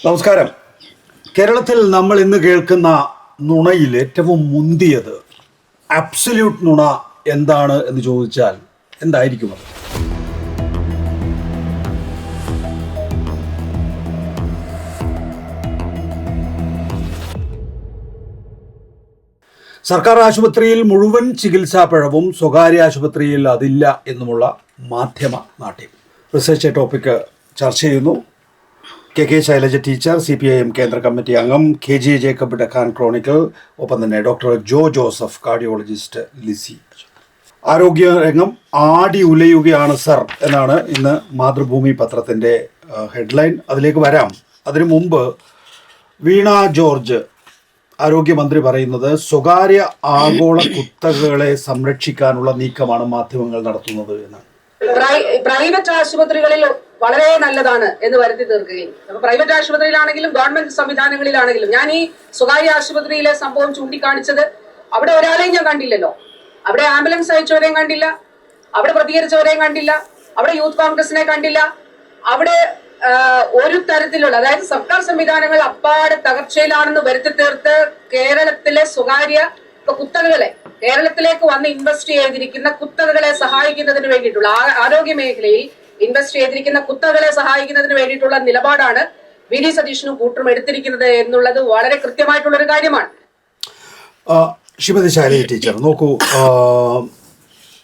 നമസ്കാരം. കേരളത്തിൽ നമ്മൾ ഇന്ന് കേൾക്കുന്ന നുണയിൽ ഏറ്റവും മുന്തിയത് അബ്സല്യൂട്ട് നുണ എന്താണ് എന്ന് ചോദിച്ചാൽ എന്തായിരിക്കും അത്? സർക്കാർ ആശുപത്രിയിൽ മുഴുവൻ ചികിത്സാ പിഴവും സ്വകാര്യ ആശുപത്രിയിൽ അതില്ല എന്നുമുള്ള മാധ്യമ നാട്യം. റിസർച്ച് ടോപ്പിക്ക് ചർച്ച ചെയ്യുന്നു. കെ ശൈലജ ടീച്ചർ, CPIM കേന്ദ്ര കമ്മിറ്റി അംഗം, KG ജേക്കബ് ഡെക്കാൻ ക്രോണിക്കൽ, ഒപ്പം തന്നെ ഡോക്ടർ ജോ ജോസഫ്, കാർഡിയോളജിസ്റ്റ് ലിസി. ആരോഗ്യ രംഗം ആടി ഉലയുകയാണ് സർ എന്നാണ് ഇന്ന് മാതൃഭൂമി പത്രത്തിൻ്റെ ഹെഡ്ലൈൻ. അതിലേക്ക് വരാം. അതിനു മുമ്പ് വീണ ജോർജ് ആരോഗ്യമന്ത്രി പറയുന്നത് സ്വകാര്യ ആഗോള കുത്തകകളെ സംരക്ഷിക്കാനുള്ള നീക്കമാണ് മാധ്യമങ്ങൾ നടത്തുന്നത് എന്നാണ്. പ്രൈവറ്റ് ആശുപത്രികളിൽ വളരെ നല്ലതാണ് എന്ന് വരുത്തി തീർക്കുകയും പ്രൈവറ്റ് ആശുപത്രിയിലാണെങ്കിലും ഗവൺമെന്റ് സംവിധാനങ്ങളിലാണെങ്കിലും ഞാൻ ഈ സ്വകാര്യ ആശുപത്രിയിലെ സംഭവം ചൂണ്ടിക്കാണിച്ചത് അവിടെ ഒരാളെയും ഞാൻ കണ്ടില്ലല്ലോ. അവിടെ ആംബുലൻസ് അയച്ചവരെയും കണ്ടില്ല, അവിടെ പ്രതികരിച്ചവരെയും കണ്ടില്ല, അവിടെ യൂത്ത് കോൺഗ്രസിനെ കണ്ടില്ല. അവിടെ ഒരു തരത്തിലുള്ള, അതായത് സർക്കാർ സംവിധാനങ്ങൾ അപ്പാടെ തകർച്ചയിലാണെന്ന് വരുത്തി തീർത്ത് കേരളത്തിലെ സ്വകാര്യ കുത്തകകളെ, കേരളത്തിലേക്ക് വന്ന് ഇൻവെസ്റ്റ് ചെയ്തിരിക്കുന്ന കുത്തകകളെ സഹായിക്കുന്നതിന് വേണ്ടിയിട്ടുള്ള, ആരോഗ്യ മേഖലയിൽ ഇൻവെസ്റ്റ് ചെയ്തിരിക്കുന്ന കുത്തകകളെ സഹായിക്കുന്നതിന് വേണ്ടിയിട്ടുള്ള നിലപാടാണ് VD സതീശനും കൂട്ടരും എടുത്തിരിക്കുന്നത് എന്നുള്ളത് വളരെ കൃത്യമായിട്ടുള്ളൊരു കാര്യമാണ്. ശ്രീമതി ശൈലജ ടീച്ചർ, നോക്കൂ,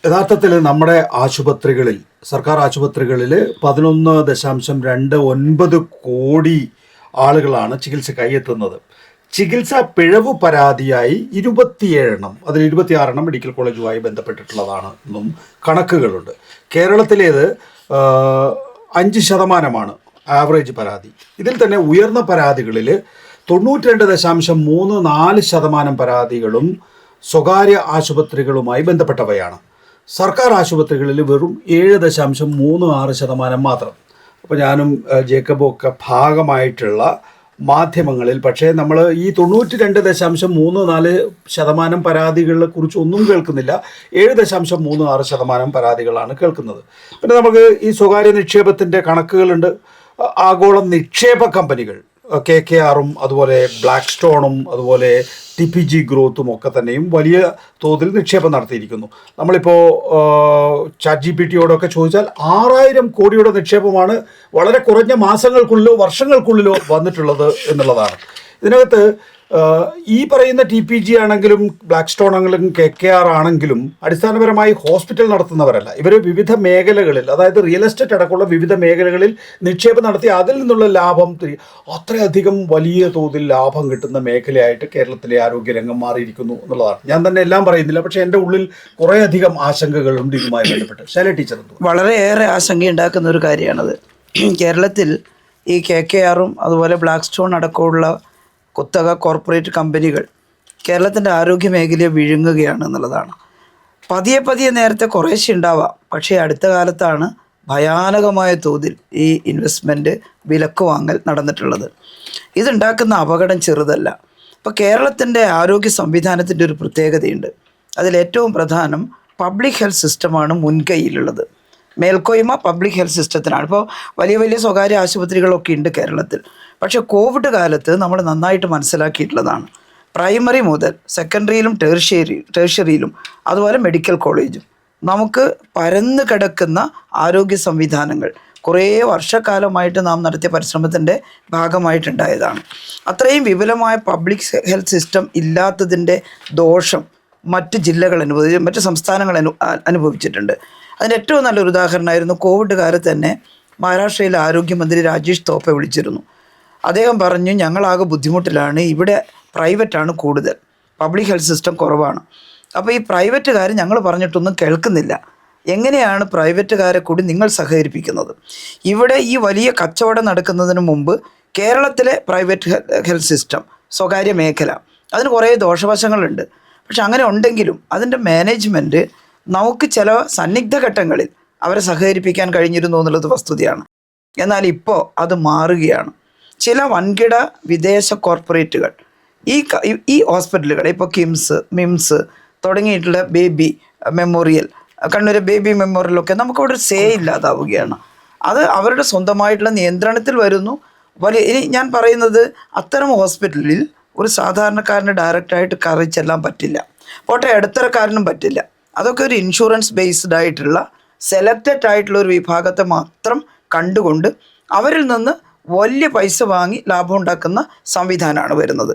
യഥാർത്ഥത്തിൽ നമ്മുടെ ആശുപത്രികളിൽ, സർക്കാർ ആശുപത്രികളിൽ 11.29 കോടി ആളുകളാണ് ചികിത്സക്കായി എത്തുന്നത്. ചികിത്സാ പിഴവ് പരാതിയായി 27 അതിൽ 26 മെഡിക്കൽ കോളേജുമായി ബന്ധപ്പെട്ടിട്ടുള്ളതാണ് എന്നും കണക്കുകളുണ്ട്. കേരളത്തിലേത് 5% ആവറേജ് പരാതി. ഇതിൽ തന്നെ ഉയർന്ന പരാതികളിൽ 92.34% പരാതികളും സ്വകാര്യ ആശുപത്രികളുമായി ബന്ധപ്പെട്ടവയാണ്. സർക്കാർ ആശുപത്രികളിൽ വെറും 7.36% മാത്രം. അപ്പോൾ ഞാനും ജേക്കബും ഒക്കെ ഭാഗമായിട്ടുള്ള മാധ്യമങ്ങളിൽ പക്ഷേ നമ്മൾ ഈ 92.34% പരാതികളെ കുറിച്ച് ഒന്നും കേൾക്കുന്നില്ല. 7.36% പരാതികളാണ് കേൾക്കുന്നത്. പിന്നെ നമുക്ക് ഈ സ്വകാര്യ നിക്ഷേപത്തിൻ്റെ കണക്കുകളുണ്ട്. ആഗോള നിക്ഷേപ കമ്പനികൾ KKRും അതുപോലെ ബ്ലാക്ക് സ്റ്റോണും അതുപോലെ TPG ഗ്രോത്തും ഒക്കെ തന്നെയും വലിയ തോതിൽ നിക്ഷേപം നടത്തിയിരിക്കുന്നു. നമ്മളിപ്പോൾ ChatGPTയോടൊക്കെ ചോദിച്ചാൽ 6000 കോടിയുടെ നിക്ഷേപമാണ് വളരെ കുറഞ്ഞ മാസങ്ങൾക്കുള്ളിലോ വർഷങ്ങൾക്കുള്ളിലോ വന്നിട്ടുള്ളത് എന്നുള്ളതാണ്. ഇതിനകത്ത് ഈ പറയുന്ന TPG ആണെങ്കിലും ബ്ലാക്ക് സ്റ്റോൺ ആണെങ്കിലും KKR ആണെങ്കിലും അടിസ്ഥാനപരമായി ഹോസ്പിറ്റൽ നടത്തുന്നവരല്ല. ഇവർ വിവിധ മേഖലകളിൽ, അതായത് റിയൽ എസ്റ്റേറ്റ് അടക്കമുള്ള വിവിധ മേഖലകളിൽ നിക്ഷേപം നടത്തി അതിൽ നിന്നുള്ള ലാഭം, അത്രയധികം വലിയ തോതിൽ ലാഭം കിട്ടുന്ന മേഖലയായിട്ട് കേരളത്തിലെ ആരോഗ്യരംഗം മാറിയിരിക്കുന്നു എന്നുള്ളതാണ്. ഞാൻ തന്നെ എല്ലാം പറയുന്നില്ല, പക്ഷേ എൻ്റെ ഉള്ളിൽ കുറേയധികം ആശങ്കകളുണ്ട് ഇതുമായി ബന്ധപ്പെട്ട്. ശൈല ടീച്ചർ, വളരെയേറെ ആശങ്കയുണ്ടാക്കുന്ന ഒരു കാര്യമാണത്. കേരളത്തിൽ ഈ KKRും അതുപോലെ ബ്ലാക്ക് സ്റ്റോൺ അടക്കമുള്ള കുത്തക കോർപ്പറേറ്റ് കമ്പനികൾ കേരളത്തിൻ്റെ ആരോഗ്യ മേഖലയെ വിഴുങ്ങുകയാണ് എന്നുള്ളതാണ്. പതിയെ നേരത്തെ കുറേശ്ശെ ഉണ്ടാവാം, പക്ഷേ അടുത്ത കാലത്താണ് ഭയാനകമായ തോതിൽ ഈ ഇൻവെസ്റ്റ്മെൻറ്റ് വിലക്ക് വാങ്ങൽ നടന്നിട്ടുള്ളത്. ഇതുണ്ടാക്കുന്ന അപകടം ചെറുതല്ല. ഇപ്പോൾ കേരളത്തിൻ്റെ ആരോഗ്യ സംവിധാനത്തിൻ്റെ ഒരു പ്രത്യേകതയുണ്ട്. അതിലേറ്റവും പ്രധാനം പബ്ലിക് ഹെൽത്ത് സിസ്റ്റമാണ് മുൻകൈയിലുള്ളത്. മേൽക്കോയ്മ പബ്ലിക് ഹെൽത്ത് സിസ്റ്റത്തിനാണ്. ഇപ്പോൾ വലിയ സ്വകാര്യ ആശുപത്രികളൊക്കെ ഉണ്ട് കേരളത്തിൽ. പക്ഷേ കോവിഡ് കാലത്ത് നമ്മൾ നന്നായിട്ട് മനസ്സിലാക്കിയിട്ടുള്ളതാണ്, പ്രൈമറി മുതൽ സെക്കൻഡറിയിലും ടേർഷ്യറിയിലും അതുപോലെ മെഡിക്കൽ കോളേജും നമുക്ക് പരന്നു കിടക്കുന്ന ആരോഗ്യ സംവിധാനങ്ങൾ കുറേ വർഷക്കാലമായിട്ട് നാം നടത്തിയ പരിശ്രമത്തിൻ്റെ ഭാഗമായിട്ടുണ്ടായതാണ്. അത്രയും വിപുലമായ പബ്ലിക് ഹെൽത്ത് സിസ്റ്റം ഇല്ലാത്തതിൻ്റെ ദോഷം മറ്റ് ജില്ലകൾ മറ്റ് സംസ്ഥാനങ്ങൾ അനുഭവിച്ചിട്ടുണ്ട്. അതിൻ്റെ ഏറ്റവും നല്ലൊരു ഉദാഹരണമായിരുന്നു കോവിഡ് കാലത്ത് തന്നെ മഹാരാഷ്ട്രയിലെ ആരോഗ്യമന്ത്രി രാജേഷ് തോപ്പെ വിളിച്ചിരുന്നു. അദ്ദേഹം പറഞ്ഞു, ഞങ്ങളാകെ ബുദ്ധിമുട്ടിലാണ്, ഇവിടെ പ്രൈവറ്റാണ് കൂടുതൽ, പബ്ലിക് ഹെൽത്ത് സിസ്റ്റം കുറവാണ്. അപ്പോൾ ഈ പ്രൈവറ്റുകാർ ഞങ്ങൾ പറഞ്ഞിട്ടൊന്നും കേൾക്കുന്നില്ല, എങ്ങനെയാണ് പ്രൈവറ്റുകാരെ കൂടി നിങ്ങൾ സഹകരിപ്പിക്കുന്നത്? ഇവിടെ ഈ വലിയ കച്ചവടം നടക്കുന്നതിന് മുമ്പ് കേരളത്തിലെ പ്രൈവറ്റ് ഹെൽത്ത് സിസ്റ്റം, സ്വകാര്യ മേഖല, അതിന് കുറേ ദോഷവശങ്ങളുണ്ട്. പക്ഷെ അങ്ങനെ ഉണ്ടെങ്കിലും അതിൻ്റെ മാനേജ്മെൻറ്റ് നമുക്ക് ചില സന്നിഗ്ധ ഘട്ടങ്ങളിൽ അവരെ സഹകരിപ്പിക്കാൻ കഴിഞ്ഞിരുന്നു എന്നുള്ളത് വസ്തുതയാണ്. എന്നാൽ ഇപ്പോൾ അത് മാറുകയാണ്. ചില വൻകിട വിദേശ കോർപ്പറേറ്റുകൾ ഈ ഹോസ്പിറ്റലുകൾ, ഇപ്പോൾ മിംസ് തുടങ്ങിയിട്ടുള്ള ബേബി മെമ്മോറിയൽ, കണ്ണൂർ ബേബി മെമ്മോറിയലൊക്കെ നമുക്കവിടെ ഒരു സേ ഇല്ലാതാവുകയാണ്. അത് അവരുടെ സ്വന്തമായിട്ടുള്ള നിയന്ത്രണത്തിൽ വരുന്നു. ഇനി ഞാൻ പറയുന്നത് അത്തരം ഹോസ്പിറ്റലിൽ ഒരു സാധാരണക്കാരന് ഡയറക്റ്റായിട്ട് കയറി ചെല്ലാൻ പറ്റില്ല. പോട്ടെ, ഇടത്തരക്കാരനും പറ്റില്ല. അതൊക്കെ ഒരു ഇൻഷുറൻസ് ബേസ്ഡ് ആയിട്ടുള്ള സെലക്റ്റഡ് ആയിട്ടുള്ള ഒരു വിഭാഗത്തെ മാത്രം കണ്ടുകൊണ്ട് അവരിൽ നിന്ന് വലിയ പൈസ വാങ്ങി ലാഭം ഉണ്ടാക്കുന്ന സംവിധാനമാണ് വരുന്നത്.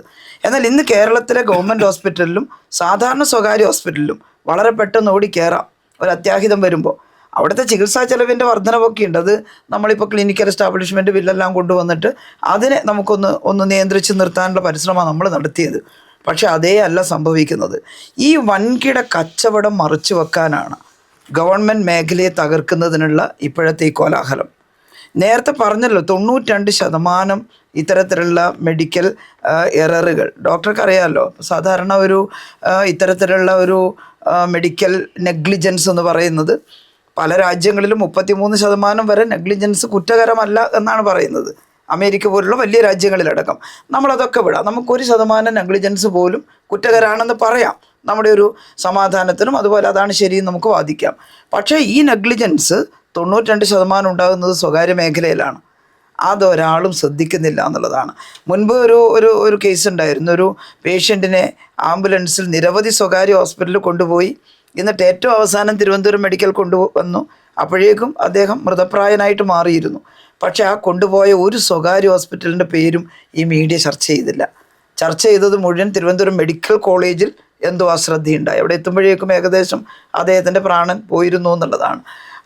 എന്നാൽ ഇന്ന് കേരളത്തിലെ ഗവൺമെൻറ് ഹോസ്പിറ്റലിലും സാധാരണ സ്വകാര്യ ഹോസ്പിറ്റലിലും വളരെ പെട്ടെന്ന് ഓടിക്കയറാം ഒരു അത്യാഹിതം വരുമ്പോൾ. അവിടുത്തെ ചികിത്സാ ചെലവിൻ്റെ വർധനവൊക്കെ ഉണ്ട്. അത് നമ്മളിപ്പോൾ ക്ലിനിക്കൽ എസ്റ്റാബ്ലിഷ്മെൻറ്റ് ബില്ലെല്ലാം കൊണ്ടുവന്നിട്ട് അതിനെ ഒന്ന് നിയന്ത്രിച്ച് നിർത്താനുള്ള പരിശ്രമമാണ് നമ്മൾ നടത്തിയത്. പക്ഷെ അതേ അല്ല സംഭവിക്കുന്നത്. ഈ വൻകിട കച്ചവടം മറിച്ചു വെക്കാനാണ് ഗവൺമെൻറ് മേഖലയെ തകർക്കുന്നതിനുള്ള ഇപ്പോഴത്തെ ഈ കോലാഹലം. നേരത്തെ പറഞ്ഞല്ലോ 92% ഇത്തരത്തിലുള്ള മെഡിക്കൽ എററുകൾ ഡോക്ടർക്കറിയാമല്ലോ. സാധാരണ ഒരു ഇത്തരത്തിലുള്ള ഒരു മെഡിക്കൽ നെഗ്ലിജൻസ് എന്ന് പറയുന്നത് പല രാജ്യങ്ങളിലും 33% വരെ നെഗ്ലിജൻസ് കുറ്റകരമല്ല എന്നാണ് പറയുന്നത്. അമേരിക്ക പോലുള്ള വലിയ രാജ്യങ്ങളിലടക്കം. നമ്മളതൊക്കെ വിടാം. നമുക്കൊരു 1% നെഗ്ലിജൻസ് പോലും കുറ്റകരമാണെന്ന് പറയാം. നമ്മുടെ ഒരു സമാധാനത്തിനും അതുപോലെ അതാണ് ശരിയെന്ന് നമുക്ക് വാദിക്കാം. പക്ഷേ ഈ നെഗ്ലിജൻസ് 92% ഉണ്ടാകുന്നത് സ്വകാര്യ മേഖലയിലാണ്. അതൊരാളും ശ്രദ്ധിക്കുന്നില്ല എന്നുള്ളതാണ്. മുൻപ് ഒരു കേസ് ഉണ്ടായിരുന്നു. ഒരു പേഷ്യൻറ്റിനെ ആംബുലൻസിൽ നിരവധി സ്വകാര്യ ഹോസ്പിറ്റലിൽ കൊണ്ടുപോയി. എന്നിട്ട് ഏറ്റവും അവസാനം തിരുവനന്തപുരം മെഡിക്കൽ കൊണ്ടുവന്നു. അപ്പോഴേക്കും അദ്ദേഹം മൃതപ്രായനായിട്ട് മാറിയിരുന്നു. പക്ഷേ ആ കൊണ്ടുപോയ ഒരു സ്വകാര്യ ഹോസ്പിറ്റലിൻ്റെ പേരും ഈ മീഡിയ ചർച്ച ചെയ്തില്ല. ചർച്ച ചെയ്തത് മുഴുവൻ തിരുവനന്തപുരം മെഡിക്കൽ കോളേജിൽ എന്തോ അശ്രദ്ധയുണ്ടായി. അവിടെ എത്തുമ്പോഴേക്കും ഏകദേശം അദ്ദേഹത്തിൻ്റെ പ്രാണൻ പോയിരുന്നു എന്നുള്ളതാണ്.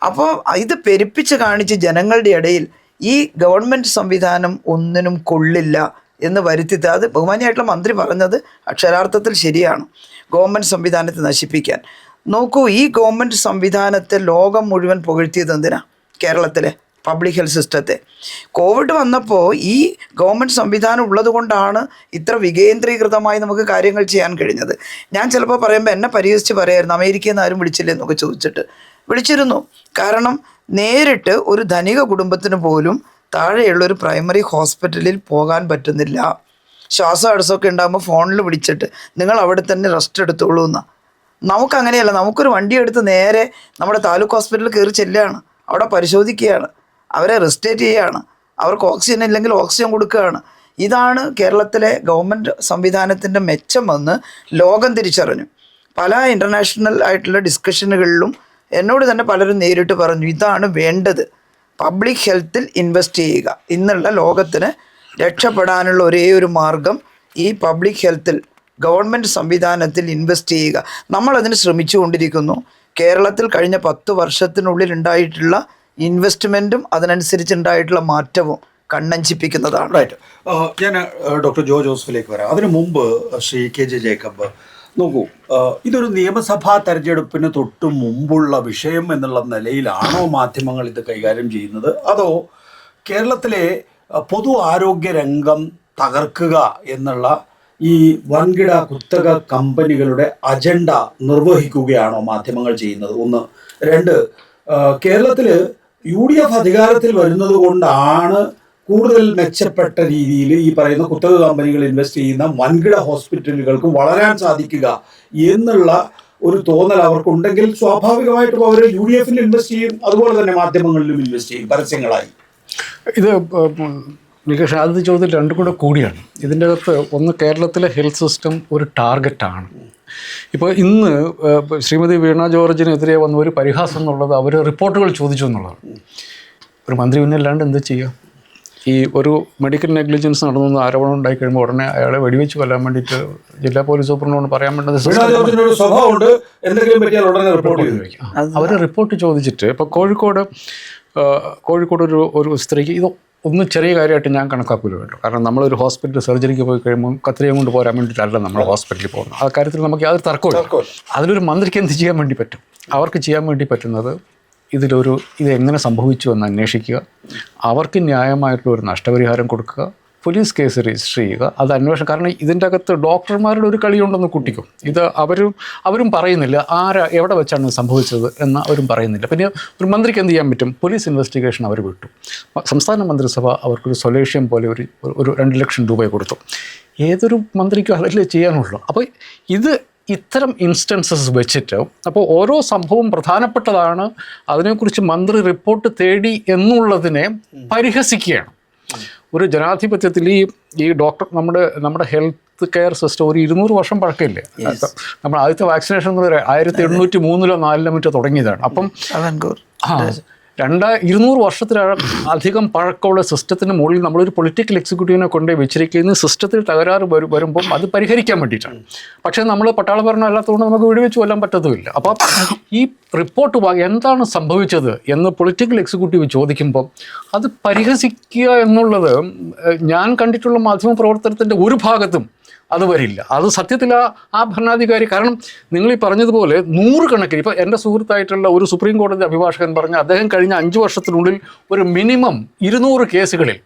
അപ്പോൾ ഇത് പെരുപ്പിച്ച് കാണിച്ച് ജനങ്ങളുടെ ഇടയിൽ ഈ ഗവൺമെൻറ് സംവിധാനം ഒന്നിനും കൊള്ളില്ല എന്ന് വരുത്തി. അത് ബഹുമാനിയായിട്ടുള്ള മന്ത്രി പറഞ്ഞത് അക്ഷരാർത്ഥത്തിൽ ശരിയാണ്. ഗവൺമെൻറ് സംവിധാനത്തെ നശിപ്പിക്കാൻ നോക്കൂ. ഈ ഗവൺമെൻറ് സംവിധാനത്തെ ലോകം മുഴുവൻ പുകഴ്ത്തിയത് എന്തിനാ? കേരളത്തിലെ പബ്ലിക് ഹെൽത്ത് സിസ്റ്റത്തെ. കോവിഡ് വന്നപ്പോൾ ഈ ഗവൺമെൻറ് സംവിധാനം ഉള്ളത് കൊണ്ടാണ് ഇത്ര വികേന്ദ്രീകൃതമായി നമുക്ക് കാര്യങ്ങൾ ചെയ്യാൻ കഴിഞ്ഞത്. ഞാൻ ചിലപ്പോൾ പറയുമ്പോൾ എന്നെ പരിഹസിച്ച് പറയായിരുന്നു, അമേരിക്കയിൽ നിന്ന് ആരും വിളിച്ചില്ലേ എന്നൊക്കെ ചോദിച്ചിട്ട്. വിളിച്ചിരുന്നു. കാരണം നേരിട്ട് ഒരു ധനിക കുടുംബത്തിന് പോലും താഴെയുള്ളൊരു പ്രൈമറി ഹോസ്പിറ്റലിൽ പോകാൻ പറ്റുന്നില്ല. ശ്വാസം അടസമൊക്കെ ഉണ്ടാകുമ്പോൾ ഫോണിൽ വിളിച്ചിട്ട് നിങ്ങൾ അവിടെ തന്നെ റെസ്റ്റ് എടുത്തോളൂ എന്നാണ്. നമുക്കങ്ങനെയല്ല. നമുക്കൊരു വണ്ടി എടുത്ത് നേരെ നമ്മുടെ താലൂക്ക് ഹോസ്പിറ്റലിൽ കയറി ചെല്ലുകയാണ്. അവിടെ പരിശോധിക്കുകയാണ്, അവരെ റെസ്റ്റേറ്റ് ചെയ്യുകയാണ്, അവർക്ക് ഓക്സിജൻ ഇല്ലെങ്കിൽ ഓക്സിജൻ കൊടുക്കുകയാണ്. ഇതാണ് കേരളത്തിലെ ഗവൺമെൻറ് സംവിധാനത്തിൻ്റെ മെച്ചമെന്ന് ലോകം തിരിച്ചറിഞ്ഞു. പല ഇൻ്റർനാഷണൽ ആയിട്ടുള്ള ഡിസ്കഷനുകളിലും എന്നോട് തന്നെ പലരും നേരിട്ട് പറഞ്ഞു, ഇതാണ് വേണ്ടത്, പബ്ലിക് ഹെൽത്തിൽ ഇൻവെസ്റ്റ് ചെയ്യുക. ഇന്നുള്ള ലോകത്തിന് രക്ഷപ്പെടാനുള്ള ഒരേ ഒരു മാർഗം ഈ പബ്ലിക് ഹെൽത്തിൽ ഗവൺമെൻറ് സംവിധാനത്തിൽ ഇൻവെസ്റ്റ് ചെയ്യുക. നമ്മളതിന് ശ്രമിച്ചുകൊണ്ടിരിക്കുന്നു. കേരളത്തിൽ കഴിഞ്ഞ 10 വർഷത്തിനുള്ളിൽ ഉണ്ടായിട്ടുള്ള ഇൻവെസ്റ്റ്മെൻറ്റും അതിനനുസരിച്ചുണ്ടായിട്ടുള്ള മാറ്റവും കണ്ണഞ്ചിപ്പിക്കുന്നതാണ്. റൈറ്റ്. ഞാൻ ഡോക്ടർ ജോ ജോസഫിലേക്ക് വരാം. അതിനു മുമ്പ് ശ്രീ KJ ജേക്കബ്, നോക്കൂ, ഇതൊരു നിയമസഭാ തെരഞ്ഞെടുപ്പിന് തൊട്ട് മുമ്പുള്ള വിഷയം എന്നുള്ള നിലയിലാണോ മാധ്യമങ്ങൾ ഇത് കൈകാര്യം ചെയ്യുന്നത്? അതോ കേരളത്തിലെ പൊതു ആരോഗ്യ രംഗം തകർക്കുക എന്നുള്ള ഈ വൻകിട കുത്തക കമ്പനികളുടെ അജണ്ട നിർവഹിക്കുകയാണോ മാധ്യമങ്ങൾ ചെയ്യുന്നത്? ഒന്ന്. രണ്ട്, കേരളത്തിൽ UDF അധികാരത്തിൽ വരുന്നത് കൊണ്ടാണ് കൂടുതൽ മെച്ചപ്പെട്ട രീതിയിൽ ഈ പറയുന്ന കുത്തക കമ്പനികൾ ഇൻവെസ്റ്റ് ചെയ്യുന്ന വൻകിട ഹോസ്പിറ്റലുകൾക്ക് വളരാൻ സാധിക്കുക എന്നുള്ള ഒരു തോന്നൽ അവർക്കുണ്ടെങ്കിൽ സ്വാഭാവികമായിട്ടും അവർ UDF-ൽ ഇൻവെസ്റ്റ് ചെയ്യും, അതുപോലെ തന്നെ മാധ്യമങ്ങളിലും ഇൻവെസ്റ്റ് ചെയ്യും പരസ്യങ്ങളായി. ഇത് നികേഷ്, ആദ്യത്തെ ചോദ്യം രണ്ടും കൂടെ കൂടിയാണ്. ഇതിൻ്റെ അകത്ത് ഒന്ന്, കേരളത്തിലെ ഹെൽത്ത് സിസ്റ്റം ഒരു ടാർഗറ്റാണ്. ഇപ്പോൾ ഇന്ന് ശ്രീമതി വീണ ജോർജിനെതിരെ വന്ന ഒരു പരിഹാസം എന്നുള്ളത് അവർ റിപ്പോർട്ടുകൾ ചോദിച്ചു എന്നുള്ളതാണ്. ഒരു മന്ത്രി പിന്നല്ലാണ്ട് എന്ത് ചെയ്യുക? ഈ ഒരു മെഡിക്കൽ നെഗ്ലിജൻസ് നടന്നു ആരോപണം ഉണ്ടായി കഴിയുമ്പോൾ ഉടനെ അയാളെ വെടിവെച്ച് കൊല്ലാൻ വേണ്ടിയിട്ട് ജില്ലാ പോലീസ് സൂപ്രണ്ടോട് പറയാൻ വേണ്ടത് അവർ റിപ്പോർട്ട് ചോദിച്ചിട്ട്. ഇപ്പോൾ കോഴിക്കോട് ഒരു സ്ത്രീക്ക് ഇത് ഒന്നും ചെറിയ കാര്യമായിട്ട് ഞാൻ കണക്കാക്കില്ല കേട്ടോ. കാരണം നമ്മളൊരു ഹോസ്പിറ്റൽ സർജറിക്ക് പോയി കഴിയുമ്പോൾ കത്രിയും കൊണ്ട് പോരാൻ വേണ്ടിയിട്ടല്ല നമ്മൾ ഹോസ്പിറ്റലിൽ പോകുന്നത്. ആ കാര്യത്തിൽ നമുക്ക് യാതൊരു തർക്കമില്ല. അതിലൊരു മന്ത്രിക്ക് എന്ത് ചെയ്യാൻ വേണ്ടി പറ്റും? അവർക്ക് ചെയ്യാൻ വേണ്ടി പറ്റുന്നത് ഇത് എങ്ങനെ സംഭവിച്ചു എന്ന് അന്വേഷിക്കുക, അവർക്ക് ന്യായമായിട്ടുള്ള ഒരു നഷ്ടപരിഹാരം കൊടുക്കുക, പോലീസ് കേസ് രജിസ്റ്റർ ചെയ്യുക, അത് അന്വേഷണം. കാരണം ഇതിൻ്റെ അകത്ത് ഡോക്ടർമാരുടെ ഒരു കളിയുണ്ടെന്ന് കുട്ടിക്കും. ഇത് അവരും പറയുന്നില്ല എവിടെ വെച്ചാണ് സംഭവിച്ചത് എന്ന് അവരും പറയുന്നില്ല. പിന്നെ ഒരു മന്ത്രിക്ക് എന്ത് ചെയ്യാൻ പറ്റും? പോലീസ് ഇൻവെസ്റ്റിഗേഷൻ അവർ വിട്ടു. സംസ്ഥാന മന്ത്രിസഭ അവർക്കൊരു സൊല്യൂഷൻ പോലെ ഒരു 2 ലക്ഷം രൂപ കൊടുത്തു. ഏതൊരു മന്ത്രിക്കും അതല്ലേ ചെയ്യാനുള്ളൂ. അപ്പോൾ ഇത്തരം ഇൻസ്റ്റൻസസ് വെച്ചിട്ട് അപ്പോൾ ഓരോ സംഭവം പ്രധാനപ്പെട്ടതാണ്, അതിനെക്കുറിച്ച് മന്ത്രി റിപ്പോർട്ട് തേടി എന്നുള്ളതിനെ പരിഹസിക്കുകയാണ്. ഒരു ജനാധിപത്യത്തിൽ ഈ ഡോക്ടർ നമ്മുടെ ഹെൽത്ത് കെയർ സിസ്റ്റം ഒരു 200 വർഷം പഴക്കമില്ലേ. നമ്മൾ ആദ്യത്തെ വാക്സിനേഷൻ എന്ന് പറയുന്നത് 1803-4 മറ്റോ തുടങ്ങിയതാണ്. അപ്പം 200 വർഷത്തിലധികം പഴക്കമുള്ള സിസ്റ്റത്തിന് മുകളിൽ നമ്മളൊരു പൊളിറ്റിക്കൽ എക്സിക്യൂട്ടീവിനെ കൊണ്ടുപോയി വെച്ചിരിക്കുന്ന സിസ്റ്റത്തിൽ തകരാറ് വരുമ്പം അത് പരിഹരിക്കാൻ വേണ്ടിയിട്ടാണ്. പക്ഷേ നമ്മൾ പട്ടാള ഭരണം അല്ലാത്തതുകൊണ്ട് നമുക്ക് വെടിവെച്ച് കൊല്ലാൻ പറ്റത്തുമില്ല. അപ്പോൾ ഈ റിപ്പോർട്ട് എന്താണ് സംഭവിച്ചത് എന്ന് പൊളിറ്റിക്കൽ എക്സിക്യൂട്ടീവ് ചോദിക്കുമ്പോൾ അത് പരിഹസിക്കുക എന്നുള്ളത് ഞാൻ കണ്ടിട്ടുള്ള മാധ്യമ പ്രവർത്തനത്തിൻ്റെ ഒരു ഭാഗത്തും അത് വരില്ല. അത് സത്യത്തിൽ ആ ഭരണാധികാരി, കാരണം നിങ്ങൾ ഈ പറഞ്ഞതുപോലെ 100 കണക്കിന്, ഇപ്പോൾ എൻ്റെ സുഹൃത്തായിട്ടുള്ള ഒരു സുപ്രീം കോടതി അഭിഭാഷകൻ പറഞ്ഞ അദ്ദേഹം കഴിഞ്ഞ 5 വർഷത്തിനുള്ളിൽ ഒരു മിനിമം 200 കേസുകളിൽ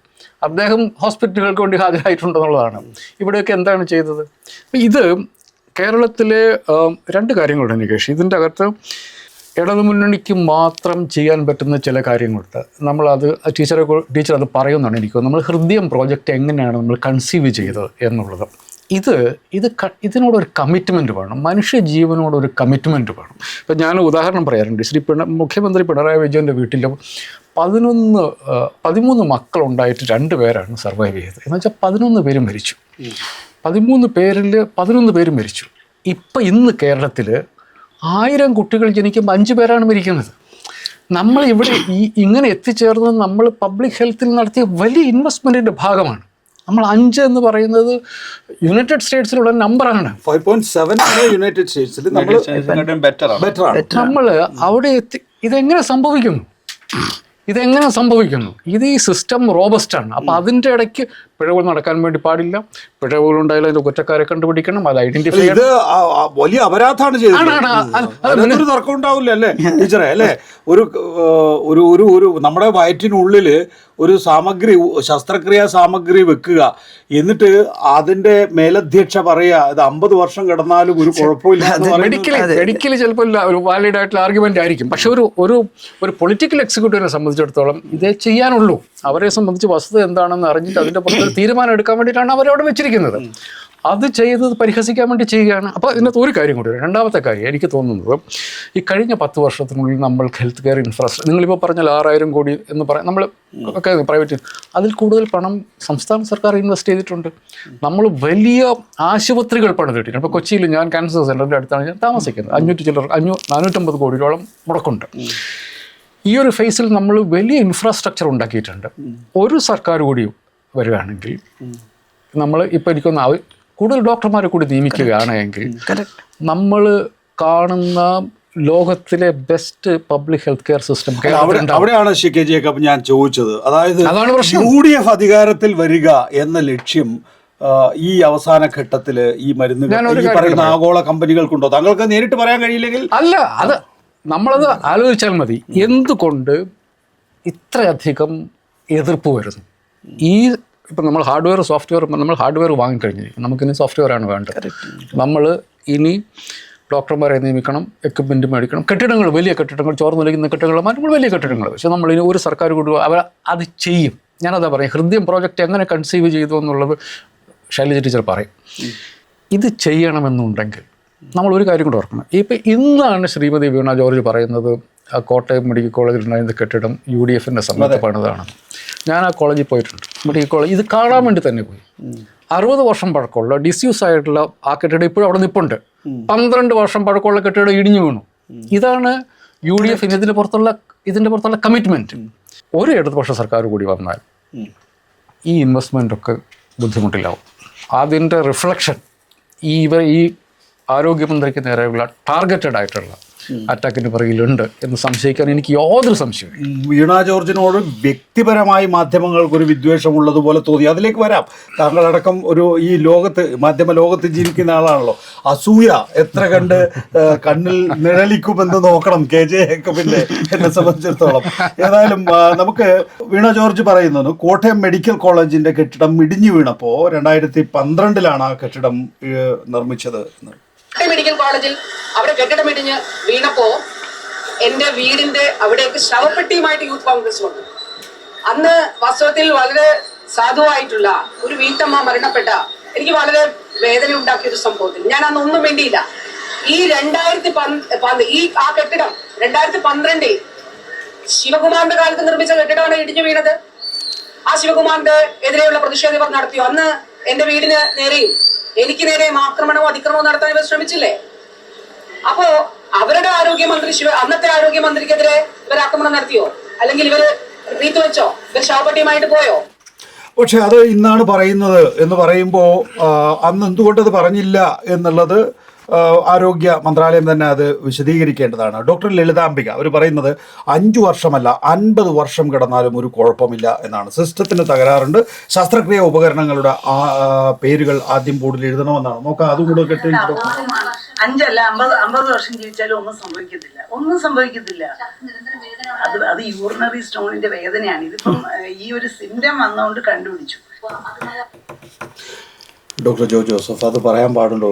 അദ്ദേഹം ഹോസ്പിറ്റലുകൾക്ക് വേണ്ടി ഹാജരായിട്ടുണ്ടെന്നുള്ളതാണ്. ഇവിടെയൊക്കെ എന്താണ് ചെയ്തത്? ഇത് കേരളത്തിലെ 2 കാര്യങ്ങളുണ്ട് നികേഷ്. ഇതിൻ്റെ അകത്ത് ഇടതുമുന്നണിക്ക് മാത്രം ചെയ്യാൻ പറ്റുന്ന ചില കാര്യങ്ങളുണ്ട്. നമ്മളത് ടീച്ചർ അത് പറയുന്നതാണ് എനിക്ക്. നമ്മൾ ഹൃദയം പ്രോജക്റ്റ് എങ്ങനെയാണ് നമ്മൾ കൺസീവ് ചെയ്തത് എന്നുള്ളത്. ഇതിനോടൊരു കമ്മിറ്റ്മെൻറ്റ് വേണം, മനുഷ്യജീവനോടൊരു കമ്മിറ്റ്മെൻറ്റ് വേണം. ഇപ്പം ഞാൻ ഉദാഹരണം പറയാറുണ്ട്. മുഖ്യമന്ത്രി പിണറായി വിജയൻ്റെ വീട്ടിൽ 13 മക്കളുണ്ടായിട്ട് 2 പേരാണ് സർവൈവ് ചെയ്തത്. എന്ന് വെച്ചാൽ 11 പേര് മരിച്ചു. 13 പേരിൽ 11 പേര് മരിച്ചു. ഇന്ന് കേരളത്തിൽ 1000 കുട്ടികൾ ജനിക്കുമ്പോൾ 5 പേരാണ് മരിക്കുന്നത്. നമ്മൾ ഇവിടെ ഇങ്ങനെ എത്തിച്ചേർന്നത് നമ്മൾ പബ്ലിക് ഹെൽത്തിൽ നടത്തിയ വലിയ ഇൻവെസ്റ്റ്മെൻറ്റിൻ്റെ ഭാഗമാണ്. നമ്മൾ 5 എന്ന് പറയുന്നത് യുണൈറ്റഡ് സ്റ്റേറ്റ്സിലുള്ള നമ്പറാണ്. 5.7 യുണൈറ്റഡ് സ്റ്റേറ്റ്സിൽ നമ്മൾ അവിടെ എത്തി. ഇതെങ്ങനെ സംഭവിക്കുന്നു? ഇത് ഈ സിസ്റ്റം റോബസ്റ്റാണ്. അപ്പോൾ അതിൻ്റെ ഇടയ്ക്ക് പിഴവുകൾ നടക്കാൻ വേണ്ടി പാടില്ല. പിഴവുകൾ ഉണ്ടായാലും അതിൻ്റെ കുറ്റക്കാരെ കണ്ടുപിടിക്കണം, അത് ഐഡന്റിഫൈ ചെയ്യണം. ഇത് വലിയ അപരാധമാണ് ചെയ്തത്. തർക്കം ഉണ്ടാവില്ല അല്ലേ ടീച്ചറെ? അല്ലേ, ഒരു നമ്മുടെ വയറ്റിനുള്ളിൽ ഒരു സാമഗ്രി, ശസ്ത്രക്രിയാ സാമഗ്രി വെക്കുക, എന്നിട്ട് അതിന്റെ മേലധ്യക്ഷ പറയുക ഇത് 50 വർഷം കിടന്നാലും ഒരു കുഴപ്പമില്ല. മെഡിക്കലി ചിലപ്പോൾ ഒരു വാലിഡ് ആയിട്ടുള്ള ആർഗ്യുമെന്റ് ആയിരിക്കും. പക്ഷെ ഒരു പൊളിറ്റിക്കൽ എക്സിക്യൂട്ടീവിനെ സംബന്ധിച്ചിടത്തോളം ഇതേ ചെയ്യാനുള്ളൂ. അവരെ സംബന്ധിച്ച് വസ്തുത എന്താണെന്ന് അറിഞ്ഞിട്ട് അതിന്റെ പുറത്തൊരു തീരുമാനം എടുക്കാൻ വേണ്ടിയിട്ടാണ് അവരവിടെ വെച്ചിരിക്കുന്നത്. അത് ചെയ്തത് പരിഹസിക്കാൻ വേണ്ടി ചെയ്യുകയാണ്. അപ്പോൾ ഇതിനകത്ത് ഒരു കാര്യം കൂടി, രണ്ടാമത്തെ കാര്യം എനിക്ക് തോന്നുന്നത്, ഈ കഴിഞ്ഞ 10 വർഷത്തിനുള്ളിൽ നമ്മൾ ഹെൽത്ത് കെയർ ഇൻഫ്രാസ്ട്രക്ചർ, നിങ്ങളിപ്പോൾ പറഞ്ഞാൽ 6000 കോടി എന്ന് പറയാം, നമ്മൾ ഒക്കെ പ്രൈവറ്റ്, അതിൽ കൂടുതൽ പണം സംസ്ഥാന സർക്കാർ ഇൻവെസ്റ്റ് ചെയ്തിട്ടുണ്ട്. നമ്മൾ വലിയ ആശുപത്രികൾ പണിതിട്ടുണ്ട്. ഇപ്പോൾ കൊച്ചിയിൽ ഞാൻ ക്യാൻസർ സെൻ്ററിൻ്റെ അടുത്താണ് ഞാൻ താമസിക്കുന്നത്. 450 കോടിയോളം മുടക്കുണ്ട്. ഈ ഒരു ഫേസിൽ നമ്മൾ വലിയ ഇൻഫ്രാസ്ട്രക്ചർ ഉണ്ടാക്കിയിട്ടുണ്ട്. ഒരു സർക്കാർ കൂടി വരികയാണെങ്കിൽ നമ്മൾ ഇപ്പോൾ എനിക്കൊന്ന് കൂടുതൽ ഡോക്ടർമാരെ കൂടി നിയമിക്കുകയാണെങ്കിൽ നമ്മൾ കാണുന്ന ലോകത്തിലെ best public health care system അവിടെയാണ് കെ ജേക്കബ് ഞാൻ ചോദിച്ചത്. അതായത് UDF അധികാരത്തിൽ വരിക എന്ന ലക്ഷ്യം ഈ അവസാന ഘട്ടത്തിൽ ഈ മരുന്നുകൾ പറയുന്ന ആഗോള കമ്പനികൾക്കുണ്ടോ? താങ്കൾക്ക് നേരിട്ട് പറയാൻ കഴിയില്ലെങ്കിൽ അല്ല, അത് നമ്മളത് ആലോചിച്ചാൽ മതി. എന്തുകൊണ്ട് ഇത്രയധികം എതിർപ്പ് വരുന്നു? ഇപ്പം നമ്മൾ നമ്മൾ ഹാർഡ്വെയർ വാങ്ങിക്കഴിഞ്ഞിരിക്കും. നമുക്കിനി സോഫ്റ്റ്വെയറാണ് വേണ്ടത്. നമ്മൾ ഇനി ഡോക്ടർമാരെ നിയമിക്കണം, എക്യുപ്മെൻറ്റ് മേടിക്കണം, കെട്ടിടങ്ങൾ, വലിയ കെട്ടിടങ്ങൾ, ചോർന്നൊലിക്കുന്ന കെട്ടിടങ്ങൾ മാറ്റുമ്പോൾ വലിയ കെട്ടിടങ്ങൾ. പക്ഷെ നമ്മളിനി ഒരു സർക്കാർ കൂടി അവർ അത് ചെയ്യും. ഞാനതാ പറയും, ഹൃദയം പ്രോജക്റ്റ് എങ്ങനെ കൺസീവ് ചെയ്തു എന്നുള്ളത് ശൈലജ ടീച്ചർ പറയും. ഇത് ചെയ്യണമെന്നുണ്ടെങ്കിൽ നമ്മൾ ഒരു കാര്യം കൂടെ ഓർക്കണം. ഇപ്പം ഇന്നാണ് ശ്രീമതി വീണ ജോർജ് പറയുന്നത് കോട്ടയം മെഡിക്കൽ കോളേജിൽ ഉണ്ടായിരുന്ന കെട്ടിടം UDFൻ്റെ സമയത്ത് പണിതാണ്. ഞാൻ ആ കോളേജിൽ പോയിട്ടുണ്ട്. മെഡിക്കൽ കോളേജ് ഇത് കാണാൻ വേണ്ടി തന്നെ പോയി. 60 വർഷം പഴക്കമുള്ള ഡിസ്യൂസ് ആയിട്ടുള്ള ആ കെട്ടിടം ഇപ്പോഴും അവിടെ നിൽപ്പുണ്ട്. 12 വർഷം പഴക്കമുള്ള കെട്ടിടം ഇടിഞ്ഞു വീണു. ഇതാണ് UDF ഇതിൻ്റെ പുറത്തുള്ള കമ്മിറ്റ്മെൻറ്റ്. ഒരു ഇടതുപക്ഷ സർക്കാർ കൂടി വന്നാൽ ഈ ഇൻവെസ്റ്റ്മെൻറ്റൊക്കെ ബുദ്ധിമുട്ടിലാവും. അതിൻ്റെ റിഫ്ലക്ഷൻ ഈ ആരോഗ്യമന്ത്രിക്ക് നേരെയുള്ള ടാർഗറ്റഡ് ആയിട്ടുള്ള അറ്റാക്കിന് പുറകിലുണ്ട് എന്ന് സംശയിക്കാൻ എനിക്ക് യാതൊരു സംശയവും. വീണ ജോർജിനോട് വ്യക്തിപരമായി മാധ്യമങ്ങൾക്കൊരു വിദ്വേഷമുള്ളതുപോലെ തോന്നി. അതിലേക്ക് വരാം. താങ്കളടക്കം ഈ മാധ്യമ ലോകത്ത് ജീവിക്കുന്ന ആളാണല്ലോ. അസൂയ എത്ര കണ്ട് കണ്ണിൽ നിഴലിക്കുമെന്ന് നോക്കണം കെ ജെ ജേക്കബിന്റെ എന്നെ സംബന്ധിച്ചിടത്തോളം. ഏതായാലും നമുക്ക് വീണ ജോർജ് പറയുന്നത് കോട്ടയം മെഡിക്കൽ കോളേജിന്റെ കെട്ടിടം ഇടിഞ്ഞു വീണപ്പോൾ 2012 ആ കെട്ടിടം നിർമ്മിച്ചത്. മെഡിക്കൽ കോളേജിൽ അവിടെ കെട്ടിടം ഇടിഞ്ഞ് വീണപ്പോ എന്റെ വീടിന്റെ അവിടേക്ക് ശവപ്പെട്ടിയുമായിട്ട് യൂത്ത് കോൺഗ്രസ് വന്നു. അന്ന് വാസ്തവത്തിൽ വളരെ സാധുവായിട്ടുള്ള ഒരു വീട്ടമ്മ മരണപ്പെട്ട, എനിക്ക് വളരെ വേദന ഉണ്ടാക്കിയ ഒരു സംഭവത്തിൽ ഞാൻ അന്ന് ഒന്നും വേണ്ടിയില്ല. ഈ 2010 ആ കെട്ടിടം 2012 ശിവകുമാറിന്റെ കാലത്ത് നിർമ്മിച്ച കെട്ടിടമാണ് ഇടിഞ്ഞു വീണത്. ആ ശിവകുമാറിന്റെ എതിരെയുള്ള പ്രതിഷേധം ഇവർ നടത്തിയോ? അന്ന് എന്റെ വീടിന് നേരെയും എനിക്ക് നേരെയും ആക്രമണവും അതിക്രമവും നടത്താൻ ഇവർ ശ്രമിച്ചില്ലേ? അപ്പോ അവരുടെ ആരോഗ്യമന്ത്രി അന്നത്തെ ആരോഗ്യമന്ത്രിക്കെതിരെ ഇവർ ആക്രമണം നടത്തിയോ? അല്ലെങ്കിൽ ഇവര് റീത്ത് വെച്ചോ? ഇവർ ശവപ്പെട്ടിയുമായിട്ട് പോയോ? പക്ഷെ അത് ഇന്നാണ് പറയുന്നത് എന്ന് പറയുമ്പോൾ അന്ന് എന്തുകൊണ്ടത് പറഞ്ഞില്ല എന്നുള്ളത് ആരോഗ്യ മന്ത്രാലയം തന്നെ അത് വിശദീകരിക്കേണ്ടതാണ്. ഡോക്ടർ ലളിതാംബിക അവർ പറയുന്നത് 5 വർഷമല്ല 50 വർഷം കിടന്നാലും ഒരു കുഴപ്പമില്ല എന്നാണ്. സിസ്റ്റത്തിന് തകരാറുണ്ട്, ശസ്ത്രക്രിയ ഉപകരണങ്ങളുടെ പേരുകൾ ആദ്യം ബോർഡിൽ എഴുതണമെന്നാണ്. നോക്കാം, അതും കൂടെ കേട്ട് 5 വർഷം ജീവിച്ചാലും ഒന്നും സംഭവിക്കത്തില്ല. അത് യൂറിനറി സ്റ്റോണിന്റെ വേദനയാണ്. ഇതിപ്പം ഈ ഒരു സിംറ്റം വന്നുകൊണ്ട് കണ്ടുപിടിച്ചു. ഡോക്ടർ ജോ ജോസഫ്, അത് പറയാൻ പാടുണ്ടോ?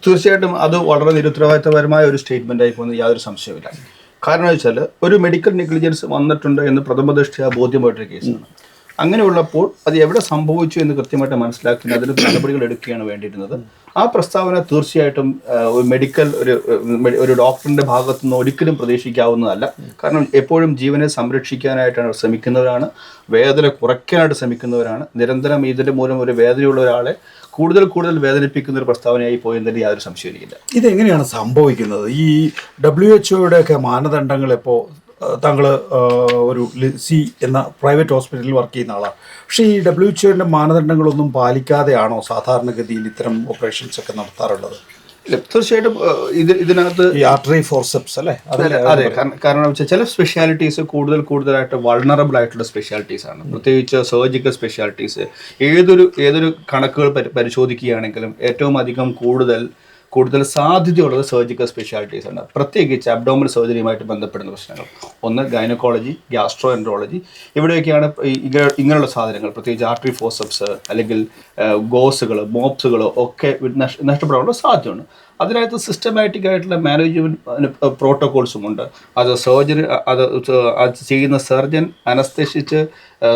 തീർച്ചയായിട്ടും അത് വളരെ നിരുത്തരവാദിത്തപരമായ ഒരു സ്റ്റേറ്റ്മെന്റ് ആയി പോകുന്നത് യാതൊരു സംശയമില്ല. കാരണം വെച്ചാൽ ഒരു മെഡിക്കൽ നെഗ്ലിജൻസ് വന്നിട്ടുണ്ട് എന്ന് പ്രഥമദൃഷ്ട്യാ ബോധ്യമായിട്ടൊരു കേസാണ്. അങ്ങനെയുള്ളപ്പോൾ അത് എവിടെ സംഭവിച്ചു എന്ന് കൃത്യമായിട്ട് മനസ്സിലാക്കി അതിന് നടപടികൾ എടുക്കുകയാണ് വേണ്ടിയിരുന്നത്. ആ പ്രസ്താവന തീർച്ചയായിട്ടും മെഡിക്കൽ ഒരു ഡോക്ടറിന്റെ ഭാഗത്തു നിന്ന് ഒരിക്കലും പ്രതീക്ഷിക്കാവുന്നതല്ല. കാരണം എപ്പോഴും ജീവനെ സംരക്ഷിക്കാനായിട്ടാണ് ശ്രമിക്കുന്നവരാണ്, വേദന കുറയ്ക്കാനായിട്ട് ശ്രമിക്കുന്നവരാണ്. നിരന്തരം ഇതിന്റെ മൂലം ഒരു വേദനയുള്ള ഒരാളെ കൂടുതൽ വേദനിപ്പിക്കുന്ന ഒരു പ്രസ്താവനയായി പോയെന്നതിൽ യാതൊരു സംശയമില്ല. ഇതെങ്ങനെയാണ് സംഭവിക്കുന്നത്? ഈ WHO ഒക്കെ മാനദണ്ഡങ്ങൾ ഇപ്പോൾ താങ്കൾ ഒരു ലിസി എന്ന പ്രൈവറ്റ് ഹോസ്പിറ്റലിൽ വർക്ക് ചെയ്യുന്ന ആളാണ്. പക്ഷേ ഈ WHO മാനദണ്ഡങ്ങളൊന്നും പാലിക്കാതെയാണോ സാധാരണഗതിയിൽ ഇത്തരം ഓപ്പറേഷൻസ് ഒക്കെ നടത്താറുള്ളത്? തീർച്ചയായിട്ടും ഇതിനകത്ത് ഈ ആർട്ടറി ഫോർസെപ്സ് അല്ലേ? അതെ, കാരണം വെച്ചാൽ ചില സ്പെഷ്യാലിറ്റീസ് കൂടുതലായിട്ട് വൾണറബിൾ ആയിട്ടുള്ള സ്പെഷ്യാലിറ്റീസ് ആണ്. പ്രത്യേകിച്ച് സർജിക്കൽ സ്പെഷ്യാലിറ്റീസ്. ഏതൊരു കണക്കുകൾ പരിശോധിക്കുകയാണെങ്കിലും ഏറ്റവും അധികം കൂടുതൽ സാധ്യതയുള്ളത് സർജിക്കൽ സ്പെഷ്യാലിറ്റീസ് ആണ്. പ്രത്യേകിച്ച് അബ്ഡോമിനൽ സർജറിയുമായിട്ട് ബന്ധപ്പെടുന്ന പ്രശ്നങ്ങൾ. ഒന്ന് ഗൈനക്കോളജി, ഗ്യാസ്ട്രോ എൻട്രോളജി. ഇവിടെയൊക്കെയാണ് ഇങ്ങനെയുള്ള സാധനങ്ങൾ, പ്രത്യേകിച്ച് ആർട്ടറി ഫോർസെപ്സ് അല്ലെങ്കിൽ ഗോസുകൾ, മോപ്സുകൾ ഒക്കെ നഷ്ടപ്പെടാനുള്ള സാധ്യതയുണ്ട്. അതിനകത്ത് സിസ്റ്റമാറ്റിക് ആയിട്ടുള്ള മാനേജ്മെൻറ്റ് പ്രോട്ടോകോൾസും ഉണ്ട്. അത് ചെയ്യുന്ന surgeon, anaesthetist,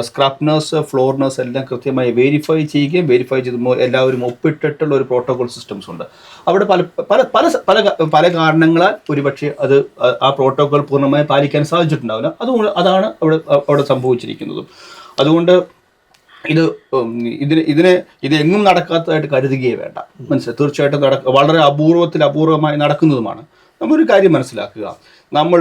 scrub nurse, floor nurse എല്ലാം കൃത്യമായി വെരിഫൈ ചെയ്ത് എല്ലാവരും ഒപ്പിട്ടിട്ടുള്ള ഒരു പ്രോട്ടോകോൾ സിസ്റ്റംസ് ഉണ്ട്. അവിടെ പല കാരണങ്ങളാൽ ഒരുപക്ഷെ ആ പ്രോട്ടോകോൾ പൂർണ്ണമായി പാലിക്കാൻ സാധിച്ചിട്ടുണ്ടാവില്ല. അതാണ് അവിടെ സംഭവിച്ചിരിക്കുന്നതും. അതുകൊണ്ട് ഇതെങ്ങും നടക്കാത്തതായിട്ട് കരുതുകയേ വേണ്ട. മനസ്സിലായി? തീർച്ചയായിട്ടും വളരെ അപൂർവമായി നടക്കുന്നതുമാണ്. നമ്മളൊരു കാര്യം മനസ്സിലാക്കുക, നമ്മൾ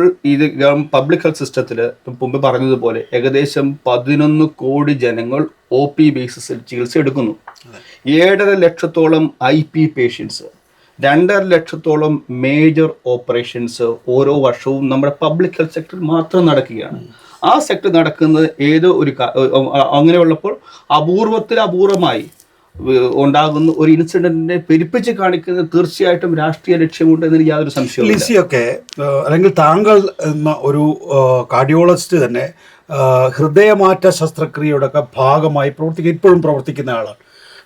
പബ്ലിക് ഹെൽത്ത് സിസ്റ്റത്തിൽ മുമ്പ് പറഞ്ഞതുപോലെ ഏകദേശം 11 കോടി ജനങ്ങൾ OP ബേസിസിൽ ചികിത്സ എടുക്കുന്നു. 7.5 ലക്ഷത്തോളം IP പേഷ്യൻസ്, 2.5 ലക്ഷത്തോളം മേജർ ഓപ്പറേഷൻസ് ഓരോ വർഷവും നമ്മുടെ പബ്ലിക് ഹെൽത്ത് സെക്ടറിൽ മാത്രം നടക്കുകയാണ്. ആ സെക്ടർ നടക്കുന്നത് അങ്ങനെയുള്ളപ്പോൾ അപൂർവമായി ഉണ്ടാകുന്ന ഒരു ഇൻസിഡന്റിനെ പെരുപ്പിച്ച് കാണിക്കുന്നത് തീർച്ചയായിട്ടും രാഷ്ട്രീയ ലക്ഷ്യമുണ്ട് എന്നതിന് യാതൊരു സംശയവും. ലിസിയൊക്കെ അല്ലെങ്കിൽ താങ്കൾ എന്ന ഒരു കാർഡിയോളജിസ്റ്റ് തന്നെ ഹൃദയമാറ്റ ശസ്ത്രക്രിയയുടെ ഒക്കെ ഭാഗമായി ഇപ്പോഴും പ്രവർത്തിക്കുന്ന ആളാണ്.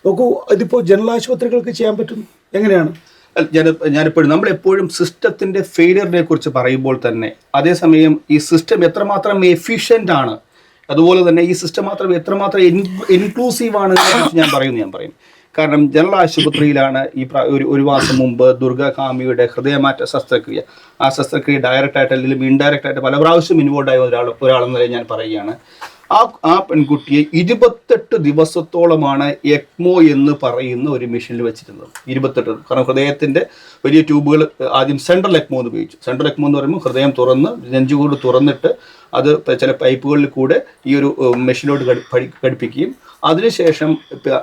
നോക്കൂ, ഇതിപ്പോൾ ജനറൽ ആശുപത്രികൾക്ക് ചെയ്യാൻ പറ്റും. എങ്ങനെയാണ്? ഞാനെപ്പോഴും നമ്മളെപ്പോഴും സിസ്റ്റത്തിൻ്റെ ഫെയിലിയറിനെ കുറിച്ച് പറയുമ്പോൾ തന്നെ അതേസമയം ഈ സിസ്റ്റം എത്രമാത്രം എഫിഷ്യൻ്റ് ആണ്, അതുപോലെ തന്നെ ഈ സിസ്റ്റം എത്രമാത്രം ഇൻക്ലൂസീവ് ആണ് ഞാൻ പറയും. കാരണം ജനറൽ ആശുപത്രിയിലാണ് ഒരു മാസം മുമ്പ് ദുർഗാകാമിയുടെ ഹൃദയമാറ്റ ശസ്ത്രക്രിയ. ആ ശസ്ത്രക്രിയ ഡയറക്റ്റായിട്ട് അല്ലെങ്കിൽ ഇൻഡയറക്റ്റ് ആയിട്ട് പല പ്രാവശ്യം ഇൻവോൾവ് ആയ ഒരാളെന്നല്ലേ ഞാൻ പറയുകയാണ്. ആ പെൺകുട്ടിയെ 28 ദിവസത്തോളമാണ് എക്മോ എന്ന് പറയുന്ന ഒരു മെഷീനിൽ വെച്ചിരുന്നത്. 28. കാരണം ഹൃദയത്തിൻ്റെ വലിയ ട്യൂബുകൾ ആദ്യം സെൻട്രൽ എക്മോ എന്ന് ഉപയോഗിച്ചു. സെൻട്രൽ എക്മോ എന്ന് പറയുമ്പോൾ ഹൃദയം തുറന്ന് നെഞ്ചുകൂട് തുറന്നിട്ട് അത് ചില പൈപ്പുകളിൽ കൂടെ ഈ ഒരു മെഷീനോട് ഘടിപ്പിക്കുകയും അതിനുശേഷം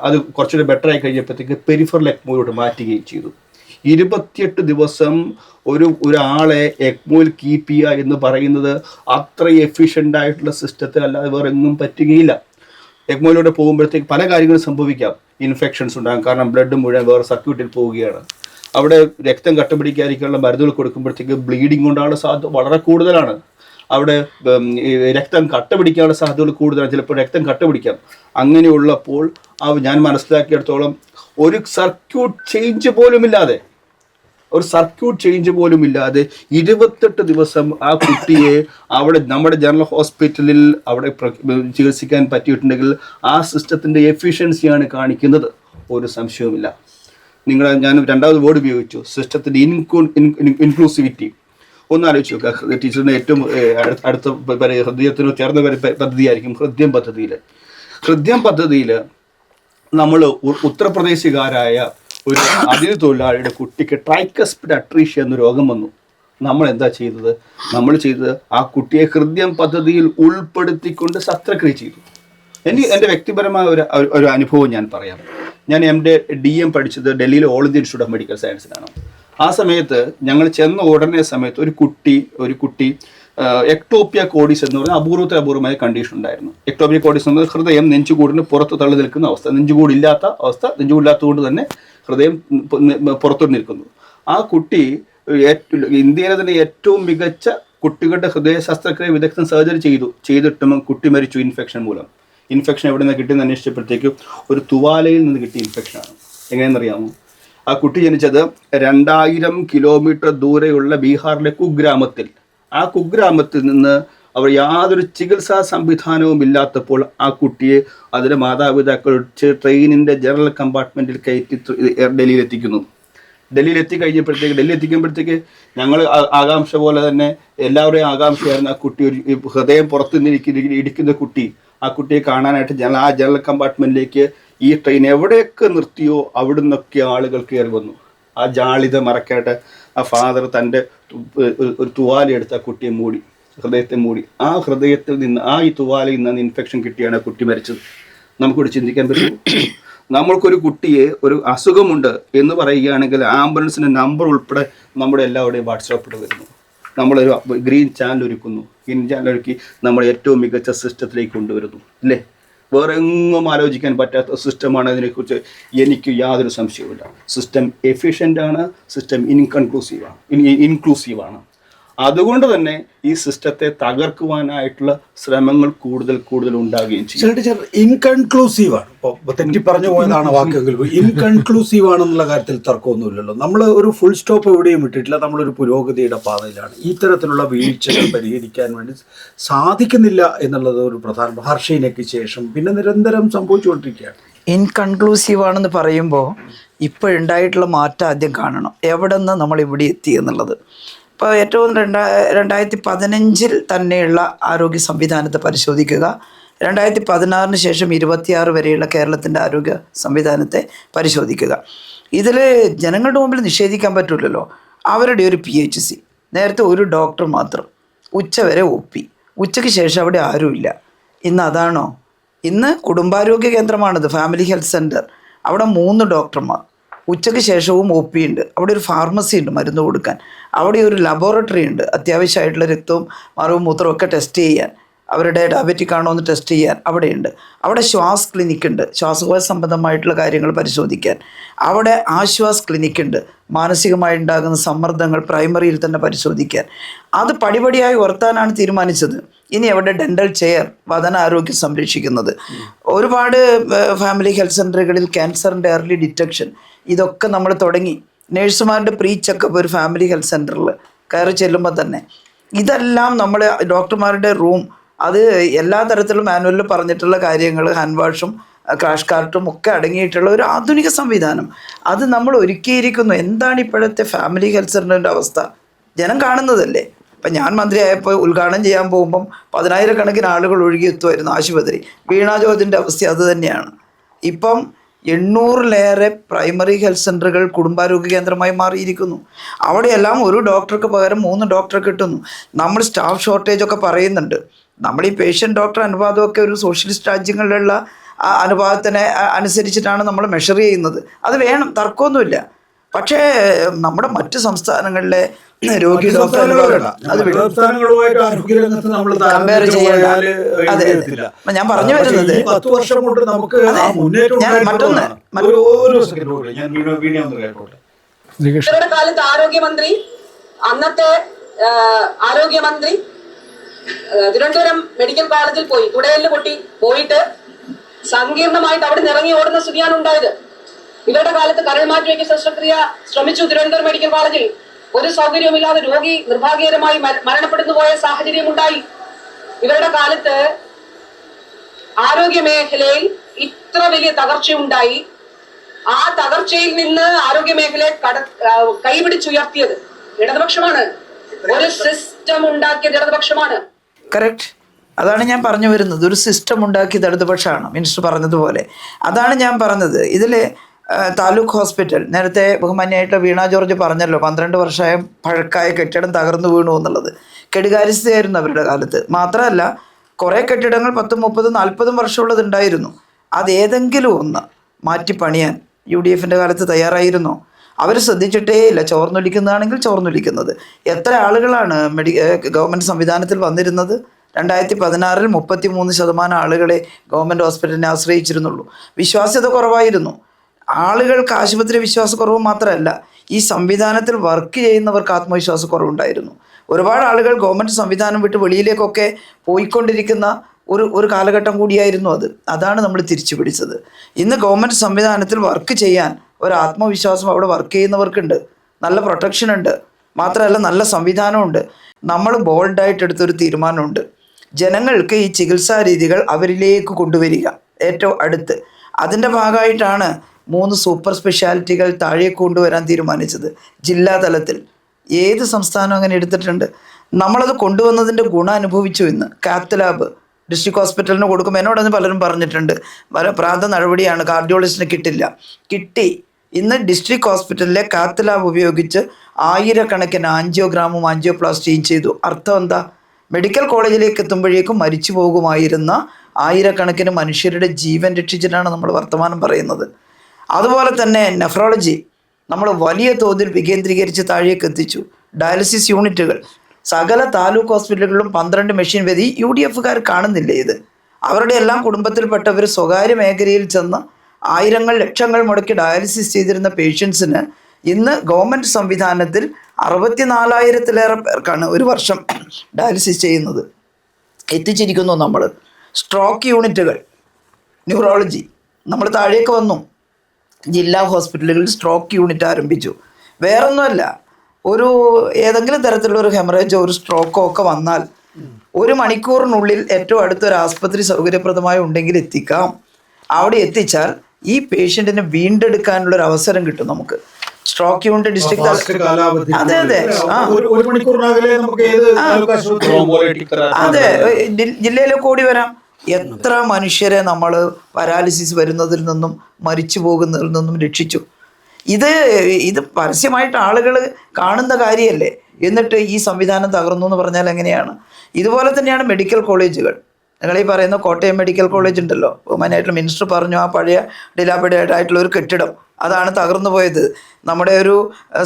അത് കുറച്ചുകൂടി ബെറ്റർ ആയി കഴിഞ്ഞപ്പോഴത്തേക്ക് പെരിഫറൽ എക്മോയിലോട്ട് മാറ്റുകയും ചെയ്തു. 28 ദിവസം ഒരാളെ എക്മോയിൽ കീപ്പ് ചെയ്യുക എന്ന് പറയുന്നത് അത്ര എഫിഷ്യൻ്റ് ആയിട്ടുള്ള സിസ്റ്റത്തിൽ അല്ലാതെ വേറെ എങ്ങും പറ്റുകയില്ല. എക്മോയിലൂടെ പോകുമ്പോഴത്തേക്ക് പല കാര്യങ്ങളും സംഭവിക്കാം. ഇൻഫെക്ഷൻസ് ഉണ്ടാകും, കാരണം ബ്ലഡ് മുഴുവൻ വേറെ സർക്യൂട്ടിൽ പോവുകയാണ്. അവിടെ രക്തം കട്ടപിടിക്കാതിരിക്കാനുള്ള മരുന്നുകൾ കൊടുക്കുമ്പോഴത്തേക്ക് ബ്ലീഡിങ് കൊണ്ടാനുള്ള സാധ്യത വളരെ കൂടുതലാണ്. അവിടെ രക്തം കട്ടപിടിക്കാനുള്ള സാധ്യതകൾ കൂടുതലാണ്. ചിലപ്പോൾ രക്തം കട്ടപിടിക്കാം. അങ്ങനെയുള്ളപ്പോൾ ഞാൻ മനസ്സിലാക്കിയിടത്തോളം ഒരു സർക്യൂട്ട് ചേഞ്ച് പോലും ഇല്ലാതെ 28 ദിവസം ആ കുട്ടിയെ അവിടെ നമ്മുടെ ജനറൽ ഹോസ്പിറ്റലിൽ അവിടെ ചികിത്സിക്കാൻ പറ്റിയിട്ടുണ്ടെങ്കിൽ ആ സിസ്റ്റത്തിൻ്റെ എഫിഷ്യൻസിയാണ് കാണിക്കുന്നത്. ഒരു സംശയവുമില്ല. ഞാൻ രണ്ടാമത് വേർഡ് ഉപയോഗിച്ചു, സിസ്റ്റത്തിൻ്റെ ഇൻക്ലൂസിവിറ്റി. ഒന്ന് ആലോചിച്ച് നോക്കുക. ടീച്ചറിന് ഏറ്റവും അടുത്ത ഹൃദയത്തിന് ചേർന്ന പദ്ധതിയായിരിക്കും ഹൃദ്യം പദ്ധതിയിൽ നമ്മൾ ഉത്തർപ്രദേശുകാരായ ഒരു അതിഥി തൊഴിലാളിയുടെ കുട്ടിക്ക് ട്രൈക്കസ്പിഡ് അട്രീഷ്യ എന്ന രോഗം വന്നു. നമ്മൾ എന്താ ചെയ്തത്? നമ്മൾ ചെയ്തത് ആ കുട്ടിയെ ഹൃദ്യം പദ്ധതിയിൽ ഉൾപ്പെടുത്തിക്കൊണ്ട് ശസ്ത്രക്രിയ ചെയ്തു. എൻ്റെ വ്യക്തിപരമായ ഒരു അനുഭവം ഞാൻ പറയാം. ഞാൻ DM പഠിച്ചത് ഡൽഹിയിലെ all India institute of medical സയൻസിലാണ്. ആ സമയത്ത് ഞങ്ങൾ ചെന്ന ഉടനെ സമയത്ത് ഒരു കുട്ടി എക്ടോപ്പിയ കോഡിസ് എന്ന് പറഞ്ഞാൽ അപൂർവമായ കണ്ടീഷൻ ഉണ്ടായിരുന്നു. എക്ടോപ്പിയ കോഡിസ് എന്ന് പറഞ്ഞാൽ ഹൃദയം നെഞ്ചുകൂടിന് പുറത്ത് തള്ളി നിൽക്കുന്ന അവസ്ഥ, നെഞ്ചുകൂടില്ലാത്ത അവസ്ഥ, നെഞ്ചുകൂടില്ലാത്തതുകൊണ്ട് തന്നെ ഹൃദയം പുറത്തോട്ട് നിൽക്കുന്നു. ആ കുട്ടി ഇന്ത്യയിലെ തന്നെ ഏറ്റവും മികച്ച കുട്ടികളുടെ ഹൃദയ ശസ്ത്രക്രിയ വിദഗ്ധൻ സർജറി ചെയ്തിട്ടും കുട്ടി മരിച്ചു ഇൻഫെക്ഷൻ മൂലം. ഇൻഫെക്ഷൻ എവിടെ നിന്ന് കിട്ടിയെന്ന് അന്വേഷിച്ചപ്പോഴത്തേക്കും ഒരു തുവാലയിൽ നിന്ന് കിട്ടിയ ഇൻഫെക്ഷനാണ്. എങ്ങനെയെന്നറിയാമോ? ആ കുട്ടി ജനിച്ചത് 2000 കിലോമീറ്റർ ദൂരെയുള്ള ബീഹാറിലെ കുഗ്രാമത്തിൽ. ആ കുഗ്രാമത്തിൽ നിന്ന് അവർ യാതൊരു ചികിത്സാ സംവിധാനവും ഇല്ലാത്തപ്പോൾ ആ കുട്ടിയെ അതിൻ്റെ മാതാപിതാക്കൾ ട്രെയിനിൻ്റെ ജനറൽ കമ്പാർട്ട്മെൻറ്റിൽ കയറ്റി ഡൽഹിയിൽ എത്തിക്കുമ്പോഴത്തേക്ക് ഞങ്ങൾ ആകാംക്ഷ പോലെ തന്നെ എല്ലാവരുടെയും ആകാംക്ഷയായിരുന്നു ആ കുട്ടി ഒരു ഹൃദയം പുറത്തു നിന്ന് ഇടിക്കുന്ന കുട്ടി. ആ കുട്ടിയെ കാണാനായിട്ട് ആ ജനറൽ കമ്പാർട്ട്മെൻറ്റിലേക്ക് ഈ ട്രെയിൻ എവിടെയൊക്കെ നിർത്തിയോ അവിടെ നിന്നൊക്കെ ആളുകൾ കയറി വന്നു. ആ ജാളിത മറക്കായിട്ട് ആ ഫാദർ തൻ്റെ ഒരു തുവാല എടുത്ത് ആ കുട്ടിയെ മൂടി, ഹൃദയത്തെ മൂടി. ആ ഹൃദയത്തിൽ നിന്ന് ഈ തുവാലയിൽ നിന്ന് ഇൻഫെക്ഷൻ കിട്ടിയാണ് ആ കുട്ടി മരിച്ചത്. നമുക്കിവിടെ ചിന്തിക്കാൻ പറ്റും. നമ്മൾക്കൊരു കുട്ടിയെ ഒരു അസുഖമുണ്ട് എന്ന് പറയുകയാണെങ്കിൽ ആംബുലൻസിൻ്റെ നമ്പർ ഉൾപ്പെടെ നമ്മുടെ എല്ലാവരുടെയും വാട്സാപ്പിൽ വരുന്നു. നമ്മളൊരു ഗ്രീൻ ചാനൽ ഒരുക്കി നമ്മൾ ഏറ്റവും മികച്ച സിസ്റ്റത്തിലേക്ക് കൊണ്ടുവരുന്നു, അല്ലേ? വേറെ എങ്ങും ആലോചിക്കാൻ പറ്റാത്ത സിസ്റ്റമാണ്. അതിനെക്കുറിച്ച് എനിക്ക് യാതൊരു സംശയവുമില്ല. സിസ്റ്റം എഫിഷ്യൻ്റാണ്, സിസ്റ്റം ഇൻക്ലൂസീവാണ്. അതുകൊണ്ട് തന്നെ ഈ സിസ്റ്റത്തെ തകർക്കുവാനായിട്ടുള്ള ശ്രമങ്ങൾ കൂടുതൽ ഉണ്ടാകുകയും ചെയ്യും. ടീച്ചർ, ഇൻകൺക്ലൂസീവാണ്. ഇപ്പോൾ തെറ്റി പറഞ്ഞു പോയതാണ് വാക്കെങ്കിൽ ഇൻകൺക്ലൂസീവ് ആണെന്നുള്ള കാര്യത്തിൽ തർക്കമൊന്നുമില്ലല്ലോ. നമ്മൾ ഒരു ഫുൾ സ്റ്റോപ്പ് എവിടെയും വിട്ടിട്ടില്ല. നമ്മളൊരു പുരോഗതിയുടെ പാതയിലാണ്. ഇത്തരത്തിലുള്ള വീഴ്ചകൾ പരിഹരിക്കാൻ വേണ്ടി സാധിക്കുന്നില്ല എന്നുള്ളത് ഒരു പ്രധാന ഹർഷീനയ്ക്ക് ശേഷം പിന്നെ നിരന്തരം സംഭവിച്ചുകൊണ്ടിരിക്കുകയാണ്. ഇൻകൺക്ലൂസീവ് ആണെന്ന് പറയുമ്പോൾ ഇപ്പോഴുണ്ടായിട്ടുള്ള മാറ്റം ആദ്യം കാണണം. എവിടെ നിന്ന് നമ്മൾ ഇവിടെ എത്തി എന്നുള്ളത്. ഇപ്പോൾ ഏറ്റവും 2015 തന്നെയുള്ള ആരോഗ്യ സംവിധാനത്തെ പരിശോധിക്കുക. 2016 ശേഷം 26 വരെയുള്ള കേരളത്തിൻ്റെ ആരോഗ്യ സംവിധാനത്തെ പരിശോധിക്കുക. ഇതിൽ ജനങ്ങളുടെ മുമ്പിൽ നിഷേധിക്കാൻ പറ്റില്ലല്ലോ. അവരുടെ ഒരു PHC, നേരത്തെ ഒരു ഡോക്ടർ മാത്രം, ഉച്ചവരെ OP, ഉച്ചയ്ക്ക് ശേഷം അവിടെ ആരുമില്ല. ഇന്ന് അതാണോ? ഇന്ന് കുടുംബാരോഗ്യ കേന്ദ്രമാണിത്, ഫാമിലി ഹെൽത്ത് സെൻറ്റർ. അവിടെ 3 ഡോക്ടർമാർ, ഉച്ചയ്ക്ക് ശേഷവും OP ഉണ്ട്. അവിടെ ഒരു ഫാർമസി ഉണ്ട് മരുന്ന് കൊടുക്കാൻ. അവിടെ ഒരു ലബോറട്ടറി ഉണ്ട്, അത്യാവശ്യമായിട്ടുള്ള രക്തവും മറവും മൂത്രവും ഒക്കെ ടെസ്റ്റ് ചെയ്യാൻ, അവരുടെ ഡയബറ്റിക് ആണോ എന്ന് ടെസ്റ്റ് ചെയ്യാൻ അവിടെയുണ്ട്. അവിടെ ശ്വാസ് ക്ലിനിക്ക് ഉണ്ട്, ശ്വാസകോശ സംബന്ധമായിട്ടുള്ള കാര്യങ്ങൾ പരിശോധിക്കാൻ. അവിടെ ആശ്വാസ് ക്ലിനിക്ക് ഉണ്ട്, മാനസികമായി ഉണ്ടാകുന്ന സമ്മർദ്ദങ്ങൾ പ്രൈമറിയിൽ തന്നെ പരിശോധിക്കാൻ. അത് പടിപടിയായി ഉയർത്താനാണ് തീരുമാനിച്ചത്. ഇനി അവിടെ ഡെൻ്റൽ ചെയർ, വദന ആരോഗ്യം സംരക്ഷിക്കുന്നത്. ഒരുപാട് ഫാമിലി ഹെൽത്ത് സെൻ്ററുകളിൽ ക്യാൻസറിൻ്റെ ഏർലി ഡിറ്റക്ഷൻ ഇതൊക്കെ നമ്മൾ തുടങ്ങി. നേഴ്സുമാരുടെ പ്രീ ചെക്കപ്പ് ഒരു ഫാമിലി ഹെൽത്ത് സെൻ്ററിൽ കയറി ചെല്ലുമ്പോൾ തന്നെ ഇതെല്ലാം നമ്മൾ ഡോക്ടർമാരുടെ റൂം, അത് എല്ലാ തരത്തിലും മാനുവലിൽ പറഞ്ഞിട്ടുള്ള കാര്യങ്ങൾ, ഹാൻഡ് വാഷും ക്രാഷ് കാർട്ടും ഒക്കെ അടങ്ങിയിട്ടുള്ള ഒരു ആധുനിക സംവിധാനം അത് നമ്മൾ ഒരുക്കിയിരിക്കുന്നു. എന്താണ് ഇപ്പോഴത്തെ ഫാമിലി ഹെൽത്ത് സെൻ്ററിൻ്റെ അവസ്ഥ? ജനം കാണുന്നതല്ലേ. ഇപ്പം ഞാൻ മന്ത്രിയായപ്പോൾ ഉദ്ഘാടനം ചെയ്യാൻ പോകുമ്പം 10,000 ആളുകൾ ഒഴുകിയെത്തുമായിരുന്നു ആശുപത്രി. വീണ ജോർജിൻ്റെ അവസ്ഥ അത് തന്നെയാണ്. ഇപ്പം 800-ലേറെ പ്രൈമറി ഹെൽത്ത് സെൻ്ററുകൾ കുടുംബാരോഗ്യ കേന്ദ്രമായി മാറിയിരിക്കുന്നു. അവിടെയെല്ലാം ഒരു ഡോക്ടർക്ക് പകരം 3 ഡോക്ടറെ കിട്ടുന്നു. നമ്മൾ സ്റ്റാഫ് ഷോർട്ടേജൊക്കെ പറയുന്നുണ്ട്. നമ്മൾ ഈ പേഷ്യൻ്റ് ഡോക്ടർ അനുപാതമൊക്കെ ഒരു സോഷ്യലിസ്റ്റ് രാജ്യങ്ങളിലുള്ള അനുപാതത്തിനെ അനുസരിച്ചിട്ടാണ് നമ്മൾ മെഷർ ചെയ്യുന്നത്. അത് വേണം, തർക്കമൊന്നുമില്ല. പക്ഷേ നമ്മുടെ മറ്റ് സംസ്ഥാനങ്ങളിലെ രോഗി ഡോക്ടർ അത് കമ്പയർ ചെയ്യേണ്ട. അതെ, ഞാൻ പറഞ്ഞു വരുന്നത് ഇവരുടെ കാലത്ത് ആരോഗ്യമന്ത്രി, അന്നത്തെ ആരോഗ്യമന്ത്രി തിരുവനന്തപുരം മെഡിക്കൽ കോളേജിൽ പോയി, തുടയല് പൊട്ടി പോയിട്ട് സങ്കീർണമായിട്ട് അവിടെ ഇറങ്ങി ഓടുന്ന സ്ഥിതിയാണ് ഉണ്ടായത്. ഇവരുടെ കാലത്ത് കരൾ മാറ്റിവെക്കൽ ശസ്ത്രക്രിയ ശ്രമിച്ചു തിരുവനന്തപുരം മെഡിക്കൽ കോളേജിൽ. ഒരു സൗകര്യവുമില്ലാതെ രോഗി നിർഭാഗ്യകരമായി മരണപ്പെടുന്നു പോയ സാഹചര്യം ഉണ്ടായി. ഇവരുടെ കാലത്ത് ആരോഗ്യ മേഖലയിൽ ഇത്ര വലിയ തകർച്ചയുണ്ടായി. ആ തകർച്ചയിൽ നിന്ന് ആരോഗ്യ മേഖലയെ കൈപിടിച്ചുയർത്തിയത് ഇടതുപക്ഷമാണ്. ഒരു സിസ്റ്റം ഉണ്ടാക്കിയത് ഇടതുപക്ഷമാണ്. കറക്റ്റ്. അതാണ് ഞാൻ പറഞ്ഞു വരുന്നത്. ഒരു സിസ്റ്റം ഉണ്ടാക്കിയത് ഇടതുപക്ഷമാണ്, മിനിസ്റ്റർ പറഞ്ഞതുപോലെ. അതാണ് ഞാൻ പറഞ്ഞത്. ഇതിൽ താലൂക്ക് ഹോസ്പിറ്റൽ നേരത്തെ ബഹുമാന്യായിട്ടുള്ള വീണ ജോർജ് പറഞ്ഞല്ലോ, 12 വർഷമായ പഴക്കായ കെട്ടിടം തകർന്നു വീണു എന്നുള്ളത്. കെടുകാര്യസ്ഥയായിരുന്നു അവരുടെ കാലത്ത്. മാത്രമല്ല കുറേ കെട്ടിടങ്ങൾ 10, 30, 40 വർഷമുള്ളത് ഉണ്ടായിരുന്നു. അതേതെങ്കിലും ഒന്ന് മാറ്റി പണിയാൻ UDFൻ്റെ കാലത്ത് തയ്യാറായിരുന്നോ? അവർ ശ്രദ്ധിച്ചിട്ടേ ഇല്ല. ചോർന്നൊലിക്കുന്നതാണെങ്കിൽ ചോർന്നൊലിക്കുന്നത്. എത്ര ആളുകളാണ് ഗവൺമെൻറ് സംവിധാനത്തിൽ വന്നിരുന്നത്? 2016 33% ആളുകളെ ഗവൺമെൻറ് ഹോസ്പിറ്റലിനെ ആശ്രയിച്ചിരുന്നുള്ളൂ. വിശ്വാസ്യത കുറവായിരുന്നു. ആളുകൾക്ക് ആശുപത്രി വിശ്വാസക്കുറവ് മാത്രമല്ല, ഈ സംവിധാനത്തിൽ വർക്ക് ചെയ്യുന്നവർക്ക് ആത്മവിശ്വാസക്കുറവുണ്ടായിരുന്നു. ഒരുപാട് ആളുകൾ ഗവൺമെൻറ് സംവിധാനം വിട്ട് വെളിയിലേക്കൊക്കെ പോയിക്കൊണ്ടിരിക്കുന്ന ഒരു കാലഘട്ടം കൂടിയായിരുന്നു അത്. അതാണ് നമ്മൾ തിരിച്ചു പിടിച്ചത്. ഇന്ന് ഗവൺമെൻറ് സംവിധാനത്തിൽ വർക്ക് ചെയ്യാൻ ഒരു ആത്മവിശ്വാസം അവിടെ വർക്ക് ചെയ്യുന്നവർക്കുണ്ട്. നല്ല പ്രൊട്ടക്ഷൻ ഉണ്ട്. മാത്രമല്ല നല്ല സംവിധാനമുണ്ട്. നമ്മൾ ബോൾഡായിട്ട് എടുത്തൊരു തീരുമാനമുണ്ട്. ജനങ്ങൾക്ക് ഈ ചികിത്സാ രീതികൾ അവരിലേക്ക് കൊണ്ടുവരിക ഏറ്റവും അടുത്ത്. അതിൻ്റെ ഭാഗമായിട്ടാണ് 3 സൂപ്പർ സ്പെഷ്യാലിറ്റികൾ താഴേക്ക് കൊണ്ടുവരാൻ തീരുമാനിച്ചത് ജില്ലാ തലത്തിൽ. ഏത് സംസ്ഥാനം അങ്ങനെ എടുത്തിട്ടുണ്ട്? നമ്മളത് കൊണ്ടുവന്നതിൻ്റെ ഗുണം അനുഭവിച്ചു. ഇന്ന് കാത്ത് ലാബ് ഡിസ്ട്രിക്ട് ഹോസ്പിറ്റലിന് കൊടുക്കും. എന്നോടൊന്ന് പലരും പറഞ്ഞിട്ടുണ്ട്, പ്രാന്ത നടപടിയാണ്, കാർഡിയോളജിസ്റ്റിന് കിട്ടില്ല. കിട്ടി. ഇന്ന് ഡിസ്ട്രിക്ട് ഹോസ്പിറ്റലിലെ കാത്ത് ലാബ് ഉപയോഗിച്ച് 1000കണക്കിന് ആൻജിയോഗ്രാമും ആൻജിയോപ്ലാസ്റ്റിയും ചെയ്തു. അർത്ഥം എന്താ? മെഡിക്കൽ കോളേജിലേക്ക് എത്തുമ്പോഴേക്കും മരിച്ചു പോകുമായിരുന്ന 1000കണക്കിന് മനുഷ്യരുടെ ജീവൻ രക്ഷിച്ചിട്ടാണ് നമ്മൾ വർത്തമാനം പറയുന്നത്. അതുപോലെ തന്നെ നെഫ്രോളജി നമ്മൾ വലിയ തോതിൽ വികേന്ദ്രീകരിച്ച് താഴേക്ക് എത്തിച്ചു. ഡയാലിസിസ് യൂണിറ്റുകൾ സകല താലൂക്ക് ഹോസ്പിറ്റലുകളിലും 12 മെഷീൻ വെതി. UDFക്കാർ കാണുന്നില്ലേ ഇത്? അവരുടെ എല്ലാം കുടുംബത്തിൽപ്പെട്ടവർ സ്വകാര്യ മേഖലയിൽ ചെന്ന് ആയിരങ്ങൾ ലക്ഷങ്ങൾ മുടക്കി ഡയാലിസിസ് ചെയ്തിരുന്ന പേഷ്യൻസിന് ഇന്ന് ഗവൺമെൻറ് സംവിധാനത്തിൽ 64,000-ലേറെ പേർക്കാണ് ഒരു വർഷം ഡയാലിസിസ് ചെയ്യുന്നത്. എത്തിച്ചിരിക്കുന്നു നമ്മൾ. സ്ട്രോക്ക് യൂണിറ്റുകൾ, ന്യൂറോളജി നമ്മൾ താഴേക്ക് വന്നു. ജില്ലാ ഹോസ്പിറ്റലുകളിൽ സ്ട്രോക്ക് യൂണിറ്റ് ആരംഭിച്ചു. വേറൊന്നുമല്ല, ഏതെങ്കിലും തരത്തിലുള്ള ഒരു ഹെമറേജോ ഒരു സ്ട്രോക്കോ ഒക്കെ വന്നാൽ 1 മണിക്കൂറിനുള്ളിൽ ഏറ്റവും അടുത്തൊരു ആസ്പത്രി സൗകര്യപ്രദമായി ഉണ്ടെങ്കിൽ എത്തിക്കാം. അവിടെ എത്തിച്ചാൽ ഈ പേഷ്യൻറ്റിനെ വീണ്ടെടുക്കാനുള്ളൊരു അവസരം കിട്ടും നമുക്ക്. സ്ട്രോക്ക് യൂണിറ്റ് ഡിസ്ട്രിക്ട് അതെ ജില്ലയിലേക്ക് ഓടി വരാം. എത്ര മനുഷ്യരെ നമ്മൾ പാരാലിസിസ് വരുന്നതിൽ നിന്നും മരിച്ചു പോകുന്നതിൽ നിന്നും രക്ഷിച്ചു. ഇത് പരസ്യമായിട്ട് ആളുകൾ കാണുന്ന കാര്യമല്ലേ. എന്നിട്ട് ഈ സംവിധാനം തകർന്നു എന്ന് പറഞ്ഞാൽ എങ്ങനെയാണ്? ഇതുപോലെ തന്നെയാണ് മെഡിക്കൽ കോളേജുകൾ. നിങ്ങൾ ഈ പറയുന്ന കോട്ടയം മെഡിക്കൽ കോളേജ് ഉണ്ടല്ലോ, ബഹുമാനായിട്ടുള്ള മിനിസ്റ്റർ പറഞ്ഞു, ആ പഴയ ഡിലാപിഡേറ്റായിട്ടുള്ള ഒരു കെട്ടിടം അതാണ് തകർന്നു പോയത്. നമ്മുടെ ഒരു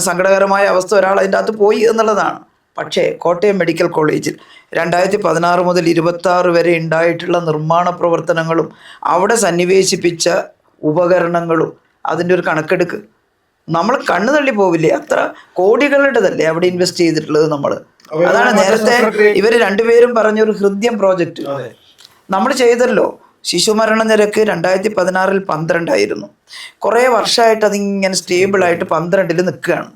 സങ്കടകരമായ അവസ്ഥ, ഒരാൾ അതിൻ്റെ അകത്ത് പോയി എന്നുള്ളതാണ്. പക്ഷേ കോട്ടയം മെഡിക്കൽ കോളേജിൽ 2016 മുതൽ 26 വരെ ഉണ്ടായിട്ടുള്ള നിർമ്മാണ പ്രവർത്തനങ്ങളും അവിടെ സന്നിവേശിപ്പിച്ച ഉപകരണങ്ങളും അതിൻ്റെ ഒരു കണക്കെടുക്ക്. നമ്മൾ കണ്ണു തള്ളി പോവില്ലേ? അത്ര കോടികളുടേതല്ലേ അവിടെ ഇൻവെസ്റ്റ് ചെയ്തിട്ടുള്ളത് നമ്മൾ. അതാണ് നേരത്തെ ഇവർ രണ്ടുപേരും പറഞ്ഞൊരു ഹൃദയം പ്രോജക്റ്റ് നമ്മൾ ചെയ്തല്ലോ. ശിശുമരണ നിരക്ക് 2016 12 ആയിരുന്നു. കുറേ വർഷമായിട്ട് അതിങ്ങനെ സ്റ്റേബിളായിട്ട് 12 നിൽക്കുകയാണ്.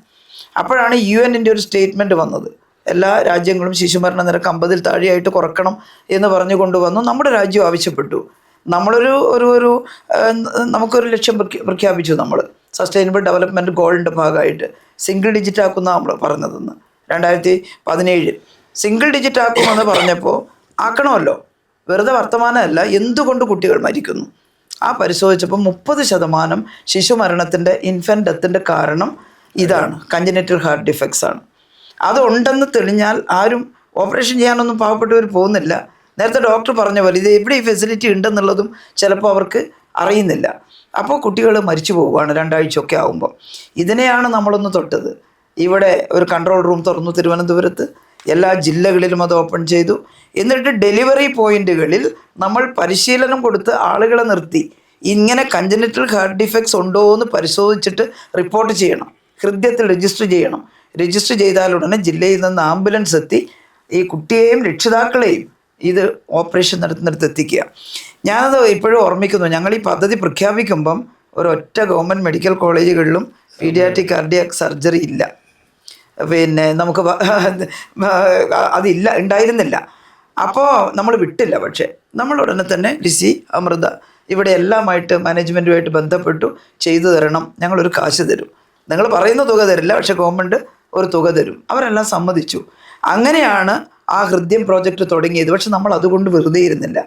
അപ്പോഴാണ് UN ഒരു സ്റ്റേറ്റ്മെൻറ്റ് വന്നത്. എല്ലാ രാജ്യങ്ങളും ശിശുമരണ നിരക്ക് 50 താഴെയായിട്ട് കുറക്കണം എന്ന് പറഞ്ഞു കൊണ്ടുവന്നു. നമ്മുടെ രാജ്യം ആവശ്യപ്പെട്ടു. നമുക്കൊരു ലക്ഷ്യം പ്രഖ്യാപിച്ചു. നമ്മൾ സസ്റ്റൈനബിൾ ഡെവലപ്മെൻറ്റ് ഗോളിൻ്റെ ഭാഗമായിട്ട് സിംഗിൾ ഡിജിറ്റ് ആക്കുന്ന നമ്മൾ പറഞ്ഞതെന്ന് 2017 സിംഗിൾ ഡിജിറ്റ് ആക്കുമെന്ന് പറഞ്ഞപ്പോൾ ആക്കണമല്ലോ, വെറുതെ വർത്തമാനമല്ല. എന്തുകൊണ്ട് കുട്ടികൾ മരിക്കുന്നു ആ പരിശോധിച്ചപ്പോൾ 30% ശിശുമരണത്തിൻ്റെ ഇൻഫൻറ്റ് ഡെത്തിൻ്റെ കാരണം ഇതാണ്, കഞ്ചനിറ്റൽ ഹാർട്ട് ഡിഫക്ട്സ് ആണ്. അതുണ്ടെന്ന് തെളിഞ്ഞാൽ ആരും ഓപ്പറേഷൻ ചെയ്യാനൊന്നും പാവപ്പെട്ടവർ പോകുന്നില്ല. നേരത്തെ ഡോക്ടർ പറഞ്ഞ പോലെ ഇത് എവിടെ ഈ ഫെസിലിറ്റി ഉണ്ടെന്നുള്ളതും ചിലപ്പോൾ അവർക്ക് അറിയുന്നില്ല. അപ്പോൾ കുട്ടികൾ മരിച്ചു പോവുകയാണ് 2 ആഴ്ചയൊക്കെ ആകുമ്പോൾ. ഇതിനെയാണ് നമ്മളൊന്ന് തൊട്ടത്. ഇവിടെ ഒരു കൺട്രോൾ റൂം തുറന്നു തിരുവനന്തപുരത്ത്. എല്ലാ ജില്ലകളിലും അത് ഓപ്പൺ ചെയ്തു. എന്നിട്ട് ഡെലിവറി പോയിന്റുകളിൽ നമ്മൾ പരിശീലനം കൊടുത്ത് ആളുകളെ നിർത്തി ഇങ്ങനെ കഞ്ചനിറ്റൽ ഹാർട്ട് ഡിഫക്ട്സ് ഉണ്ടോ എന്ന് പരിശോധിച്ചിട്ട് റിപ്പോർട്ട് ചെയ്യണം. ഹൃദയത്തിൽ രജിസ്റ്റർ ചെയ്യണം. രജിസ്റ്റർ ചെയ്താലുടനെ ജില്ലയിൽ നിന്ന് ആംബുലൻസ് എത്തി ഈ കുട്ടിയെയും രക്ഷിതാക്കളെയും ഇത് ഓപ്പറേഷൻ നടത്തുന്നിടത്ത് എത്തിക്കുക. ഞാനത് ഇപ്പോഴും ഓർമ്മിക്കുന്നു. ഞങ്ങൾ ഈ പദ്ധതി പ്രഖ്യാപിക്കുമ്പം ഒരൊറ്റ ഗവൺമെൻറ് മെഡിക്കൽ കോളേജുകളിലും പീഡിയാട്രിക് കാർഡിയാക് സർജറി ഇല്ല. നമുക്ക് ഉണ്ടായിരുന്നില്ല. അപ്പോൾ നമ്മൾ വിട്ടില്ല. പക്ഷേ നമ്മൾ ഉടനെ തന്നെ ലിസി, അമൃത ഇവിടെ എല്ലാമായിട്ട് മാനേജ്മെൻറ്റുമായിട്ട് ബന്ധപ്പെട്ടു. ചെയ്തു തരണം, ഞങ്ങളൊരു കാശ് തരും. നിങ്ങൾ പറയുന്ന തുക തരില്ല, പക്ഷേ ഗവൺമെൻറ് ഒരു തുക തരും. അവരെല്ലാം സമ്മതിച്ചു. അങ്ങനെയാണ് ആ ഹൃദ്യം പ്രോജക്റ്റ് തുടങ്ങിയത്. പക്ഷെ നമ്മൾ അതുകൊണ്ട് വെറുതെ ഇരുന്നില്ല.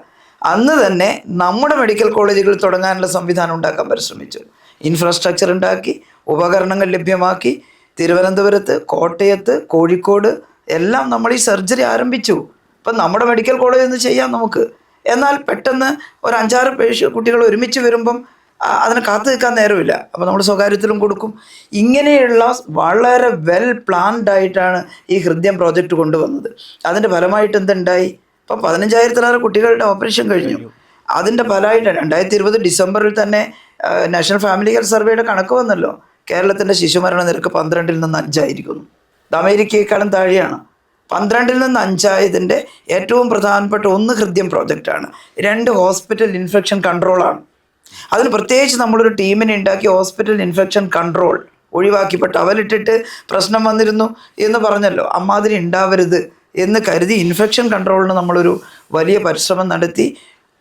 അന്ന് തന്നെ നമ്മുടെ മെഡിക്കൽ കോളേജുകൾ തുടങ്ങാനുള്ള സംവിധാനം ഉണ്ടാക്കാൻ പരിശ്രമിച്ചു. ഇൻഫ്രാസ്ട്രക്ചർ ഉണ്ടാക്കി, ഉപകരണങ്ങൾ ലഭ്യമാക്കി. തിരുവനന്തപുരത്ത്, കോട്ടയത്ത്, കോഴിക്കോട് എല്ലാം നമ്മൾ ഈ സർജറി ആരംഭിച്ചു. ഇപ്പം നമ്മുടെ മെഡിക്കൽ കോളേജിൽ നിന്ന് ചെയ്യാം നമുക്ക്. എന്നാൽ പെട്ടെന്ന് ഒരു 5-6 കുട്ടികൾ ഒരുമിച്ച് വരുമ്പം അതിന് കാത്തു നിൽക്കാൻ നേരമില്ല. അപ്പോൾ നമ്മൾ സ്വകാര്യത്തിലും കൊടുക്കും. ഇങ്ങനെയുള്ള വളരെ വെൽ പ്ലാൻഡ് ആയിട്ടാണ് ഈ ഹൃദ്യം പ്രോജക്റ്റ് കൊണ്ടുവന്നത്. അതിൻ്റെ ഫലമായിട്ട് എന്തുണ്ടായി? ഇപ്പം 15,000-ലേറെ കുട്ടികളുടെ ഓപ്പറേഷൻ കഴിഞ്ഞു. അതിൻ്റെ ഫലമായിട്ട് 2020 ഡിസംബറിൽ തന്നെ നാഷണൽ ഫാമിലി ഹെൽത്ത് സർവേയുടെ കണക്ക് വന്നല്ലോ. കേരളത്തിൻ്റെ ശിശുമരണ നിരക്ക് 12-ൽ നിന്ന് 5 ആയിരിക്കുന്നു. ഇത് അമേരിക്കയെക്കാളും താഴെയാണ്. 12-ൽ നിന്ന് 5 ആയതിൻ്റെ ഏറ്റവും പ്രധാനപ്പെട്ട 1 ഹൃദ്യം പ്രോജക്റ്റാണ്, 2 ഹോസ്പിറ്റൽ ഇൻഫെക്ഷൻ കൺട്രോളാണ്. അതിന് പ്രത്യേകിച്ച് നമ്മളൊരു ടീമിനെ ഉണ്ടാക്കി ഹോസ്പിറ്റൽ ഇൻഫെക്ഷൻ കൺട്രോൾ ഒഴിവാക്കി. ഇപ്പോൾ ടവലിട്ടിട്ട് പ്രശ്നം വന്നിരുന്നു എന്ന് പറഞ്ഞല്ലോ, അമ്മാതിരി ഉണ്ടാവരുത് എന്ന് കരുതി ഇൻഫെക്ഷൻ കൺട്രോളിന് നമ്മളൊരു വലിയ പരിശ്രമം നടത്തി.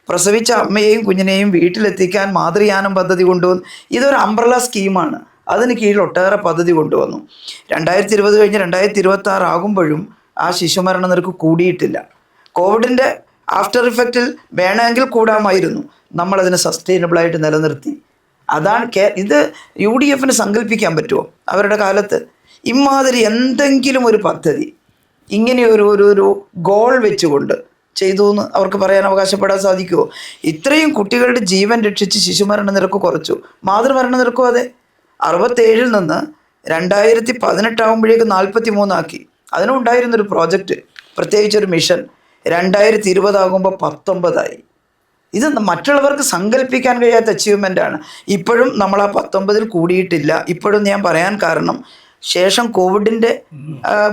പ്രസവിച്ച അമ്മയെയും കുഞ്ഞിനെയും വീട്ടിലെത്തിക്കാൻ മാതൃയാനം പദ്ധതി കൊണ്ടുവന്നു. ഇതൊരു അംബ്രല സ്കീമാണ്. അതിന് കീഴിൽ ഒട്ടേറെ പദ്ധതി കൊണ്ടുവന്നു. 2020 കഴിഞ്ഞ് 2026 ആകുമ്പോഴും ആ ശിശുമരണ നിരക്ക് കൂടിയിട്ടില്ല. കോവിഡിൻ്റെ ആഫ്റ്റർ ഇഫക്റ്റിൽ വേണമെങ്കിൽ കൂടാമായിരുന്നു. നമ്മളതിനെ സസ്റ്റൈനബിളായിട്ട് നിലനിർത്തി. അതാണ് ഇത് UDF സങ്കല്പിക്കാൻ പറ്റുമോ അവരുടെ കാലത്ത്? ഇമാതിരി എന്തെങ്കിലും ഒരു പദ്ധതി ഇങ്ങനെ ഒരു ഗോൾ വെച്ചുകൊണ്ട് ചെയ്തു എന്ന് അവർക്ക് പറയാൻ അവകാശപ്പെടാൻ സാധിക്കുമോ? ഇത്രയും കുട്ടികളുടെ ജീവൻ രക്ഷിച്ച് ശിശുമരണ നിരക്ക് കുറച്ചു. മാതൃമരണ നിരക്കും അതെ, 67-ൽ നിന്ന് 2018 ആകുമ്പോഴേക്ക് 43 ആക്കി. അതിനും ഉണ്ടായിരുന്നൊരു പ്രോജക്റ്റ്, പ്രത്യേകിച്ചൊരു മിഷൻ. 2020 ആകുമ്പോൾ 19 ആയി. ഇത് മറ്റുള്ളവർക്ക് സങ്കല്പിക്കാൻ കഴിയാത്ത അച്ചീവ്മെൻ്റാണ്. ഇപ്പോഴും നമ്മൾ ആ 19-ൽ കൂടിയിട്ടില്ല. ഇപ്പോഴും ഞാൻ പറയാൻ കാരണം, ശേഷം കോവിഡിൻ്റെ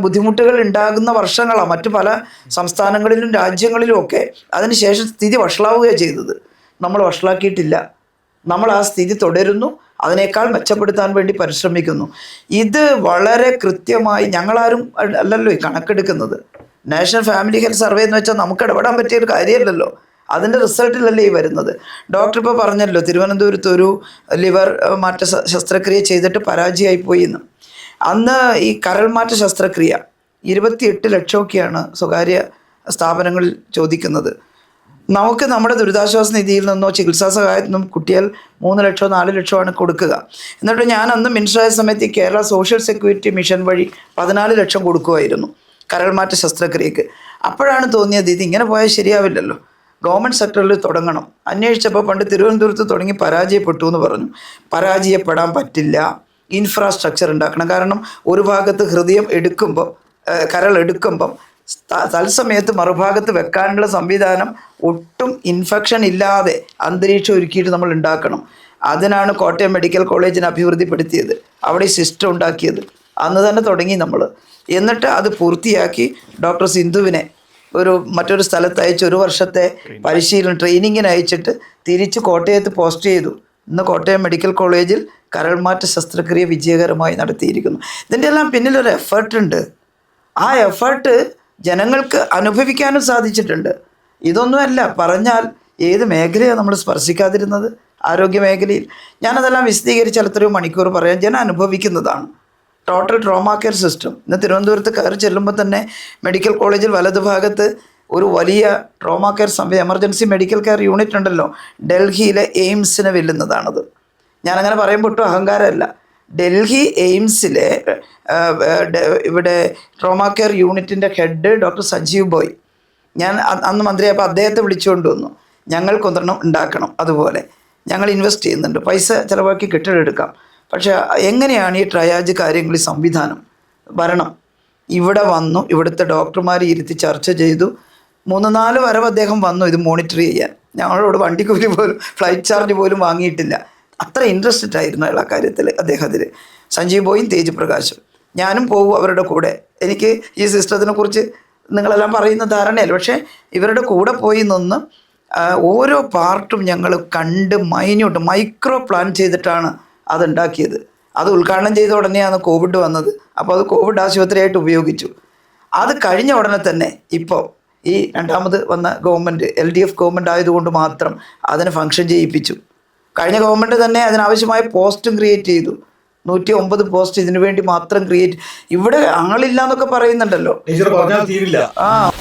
ബുദ്ധിമുട്ടുകൾ ഉണ്ടാകുന്ന വർഷങ്ങളാണ്. മറ്റു പല സംസ്ഥാനങ്ങളിലും രാജ്യങ്ങളിലും ഒക്കെ അതിനുശേഷം സ്ഥിതി വഷളാവുകയാണ് ചെയ്തത്. നമ്മൾ വഷളാക്കിയിട്ടില്ല. നമ്മൾ ആ സ്ഥിതി തുടരുന്നു, അതിനേക്കാൾ മെച്ചപ്പെടുത്താൻ വേണ്ടി പരിശ്രമിക്കുന്നു. ഇത് വളരെ കൃത്യമായി ഞങ്ങളാരും അല്ലല്ലോ ഈ കണക്കെടുക്കുന്നത്. നാഷണൽ ഫാമിലി ഹെൽത്ത് സർവേ എന്ന് വെച്ചാൽ നമുക്ക് ഇടപെടാൻ പറ്റിയൊരു കാര്യമല്ലല്ലോ. അതിൻ്റെ റിസൾട്ടിലല്ലേ ഈ വരുന്നത്. ഡോക്ടർ ഇപ്പോൾ പറഞ്ഞല്ലോ, തിരുവനന്തപുരത്ത് ഒരു ലിവർ മാറ്റ ശസ്ത്രക്രിയ ചെയ്തിട്ട് പരാജയമായിപ്പോയി എന്ന്. അന്ന് ഈ കരൾ മാറ്റ ശസ്ത്രക്രിയ 28 ലക്ഷമൊക്കെയാണ് സ്വകാര്യ സ്ഥാപനങ്ങളിൽ ചോദിക്കുന്നത്. നമുക്ക് നമ്മുടെ ദുരിതാശ്വാസ നിധിയിൽ നിന്നോ ചികിത്സാ സഹായത്തിൽ നിന്നും കുട്ടിയാൽ 3 ലക്ഷമോ 4 ലക്ഷമാണ് കൊടുക്കുക. എന്നിട്ട് ഞാൻ അന്ന് മിനിസ്റ്ററായ സമയത്ത് ഈ കേരള സോഷ്യൽ സെക്യൂരിറ്റി മിഷൻ വഴി 14 ലക്ഷം കൊടുക്കുമായിരുന്നു കരൾമാറ്റ ശസ്ത്രക്രിയക്ക്. അപ്പോഴാണ് തോന്നിയത് ഇതിങ്ങനെ പോയാൽ ശരിയാവില്ലല്ലോ, ഗവൺമെൻറ് സെക്ടറിൽ തുടങ്ങണം. അന്വേഷിച്ചപ്പോൾ പണ്ട് തിരുവനന്തപുരത്ത് തുടങ്ങി പരാജയപ്പെട്ടു എന്ന് പറഞ്ഞു. പരാജയപ്പെടാൻ പറ്റില്ല, ഇൻഫ്രാസ്ട്രക്ചർ ഉണ്ടാക്കണം. കാരണം ഒരു ഭാഗത്ത് ഹൃദയം എടുക്കുമ്പം, കരൾ എടുക്കുമ്പം തത്സമയത്ത് മറുഭാഗത്ത് വെക്കാനുള്ള സംവിധാനം ഒട്ടും ഇൻഫെക്ഷൻ ഇല്ലാതെ അന്തരീക്ഷം ഒരുക്കിയിട്ട് നമ്മൾ ഉണ്ടാക്കണം. അതിനാണ് കോട്ടയം മെഡിക്കൽ കോളേജിനെ അഭിവൃദ്ധിപ്പെടുത്തിയത്, അവിടെ സിസ്റ്റം ഉണ്ടാക്കിയത്. അന്ന് തന്നെ തുടങ്ങി നമ്മൾ. എന്നിട്ട് അത് പൂർത്തിയാക്കി ഡോക്ടർ സിന്ധുവിനെ മറ്റൊരു സ്ഥലത്ത് അയച്ച് 1 വർഷത്തെ പരിശീലനം ട്രെയിനിങ്ങിന് അയച്ചിട്ട് തിരിച്ച് കോട്ടയത്ത് പോസ്റ്റ് ചെയ്തു. ഇന്ന് കോട്ടയം മെഡിക്കൽ കോളേജിൽ കരൾമാറ്റ ശസ്ത്രക്രിയ വിജയകരമായി നടത്തിയിരിക്കുന്നു. ഇതിൻ്റെ എല്ലാം പിന്നിലൊരു എഫേർട്ടുണ്ട്. ആ എഫേർട്ട് ജനങ്ങൾക്ക് അനുഭവിക്കാനും സാധിച്ചിട്ടുണ്ട്. ഇതൊന്നുമല്ല പറഞ്ഞാൽ ഏത് മേഖലയാണ് നമ്മൾ സ്പർശിക്കാതിരുന്നത്? ആരോഗ്യ മേഖലയിൽ. ഞാനതെല്ലാം വിശദീകരിച്ചാൽ എത്രയോ മണിക്കൂർ പറയാം. ജനം അനുഭവിക്കുന്നതാണ്. ടോട്ടൽ ട്രോമാ കെയർ സിസ്റ്റം ഇന്ന് തിരുവനന്തപുരത്ത് കയറി ചെല്ലുമ്പോൾ തന്നെ മെഡിക്കൽ കോളേജിൽ വലതുഭാഗത്ത് ഒരു വലിയ trauma care emergency medical care unit ഉണ്ടല്ലോ, ഡൽഹിയിലെ എയിംസിനെ വെല്ലുന്നതാണത്. ഞാനങ്ങനെ പറയുമ്പോൾ ഒട്ടും അഹങ്കാരമല്ല. ഡൽഹി എയിംസിലെ ഇവിടെ ട്രോമാ കെയർ യൂണിറ്റിൻ്റെ ഹെഡ് ഡോക്ടർ സഞ്ജീവ് ബോയ്, ഞാൻ അന്ന് മന്ത്രിയായപ്പോൾ അദ്ദേഹത്തെ വിളിച്ചുകൊണ്ട് വന്നു. ഞങ്ങൾക്കൊന്നെണ്ണം ഉണ്ടാക്കണം, അതുപോലെ ഞങ്ങൾ ഇൻവെസ്റ്റ് ചെയ്യുന്നുണ്ട്, പൈസ ചിലവാക്കി കെട്ടിടം എടുക്കാം. പക്ഷേ എങ്ങനെയാണ് ഈ ട്രയാജ് കാര്യങ്ങളിൽ സംവിധാനം വരണം? ഇവിടെ വന്നു, ഇവിടുത്തെ ഡോക്ടർമാർ ഇരുത്തി ചർച്ച ചെയ്തു. 3-4 വരവ് അദ്ദേഹം വന്നു ഇത് മോണിറ്റർ ചെയ്യാൻ. ഞങ്ങളോട് വണ്ടിക്കൂലി പോലും ഫ്ലൈറ്റ് ചാർജ് പോലും വാങ്ങിയിട്ടില്ല. അത്ര ഇൻട്രസ്റ്റഡ് ആയിരുന്നു അയാൾ ആ കാര്യത്തിൽ. അദ്ദേഹത്തിൽ സഞ്ജീവ് ബോയും തേജ് പ്രകാശും. ഞാനും പോകും അവരുടെ കൂടെ. എനിക്ക് ഈ സിസ്റ്റത്തിനെ കുറിച്ച് നിങ്ങളെല്ലാം പറയുന്ന ധാരണയല്ല, പക്ഷേ ഇവരുടെ കൂടെ പോയി നിന്ന് ഓരോ പാർട്ടും ഞങ്ങൾ കണ്ട് മൈക്രോ പ്ലാൻ ചെയ്തിട്ടാണ് അതുണ്ടാക്കിയത്. അത് ഉദ്ഘാടനം ചെയ്ത ഉടനെയാണ് കോവിഡ് വന്നത്. അപ്പോൾ അത് കോവിഡ് ആശുപത്രിയായിട്ട് ഉപയോഗിച്ചു. അത് കഴിഞ്ഞ ഉടനെ തന്നെ ഇപ്പോൾ ഈ രണ്ടാമത് വന്ന ഗവൺമെൻറ് LDF ഗവൺമെൻറ് ആയതുകൊണ്ട് മാത്രം അതിനെ ഫങ്ഷൻ ചെയ്യിപ്പിച്ചു. കഴിഞ്ഞ ഗവൺമെൻറ് തന്നെ അതിനാവശ്യമായ പോസ്റ്റും ക്രിയേറ്റ് ചെയ്തു. 109 പോസ്റ്റ് ഇതിനു വേണ്ടി മാത്രം ക്രിയേറ്റ്. ഇവിടെ ആളില്ല എന്നൊക്കെ പറയുന്നുണ്ടല്ലോ. ടീച്ചർ പറഞ്ഞാൽ തീരില്ല. ആ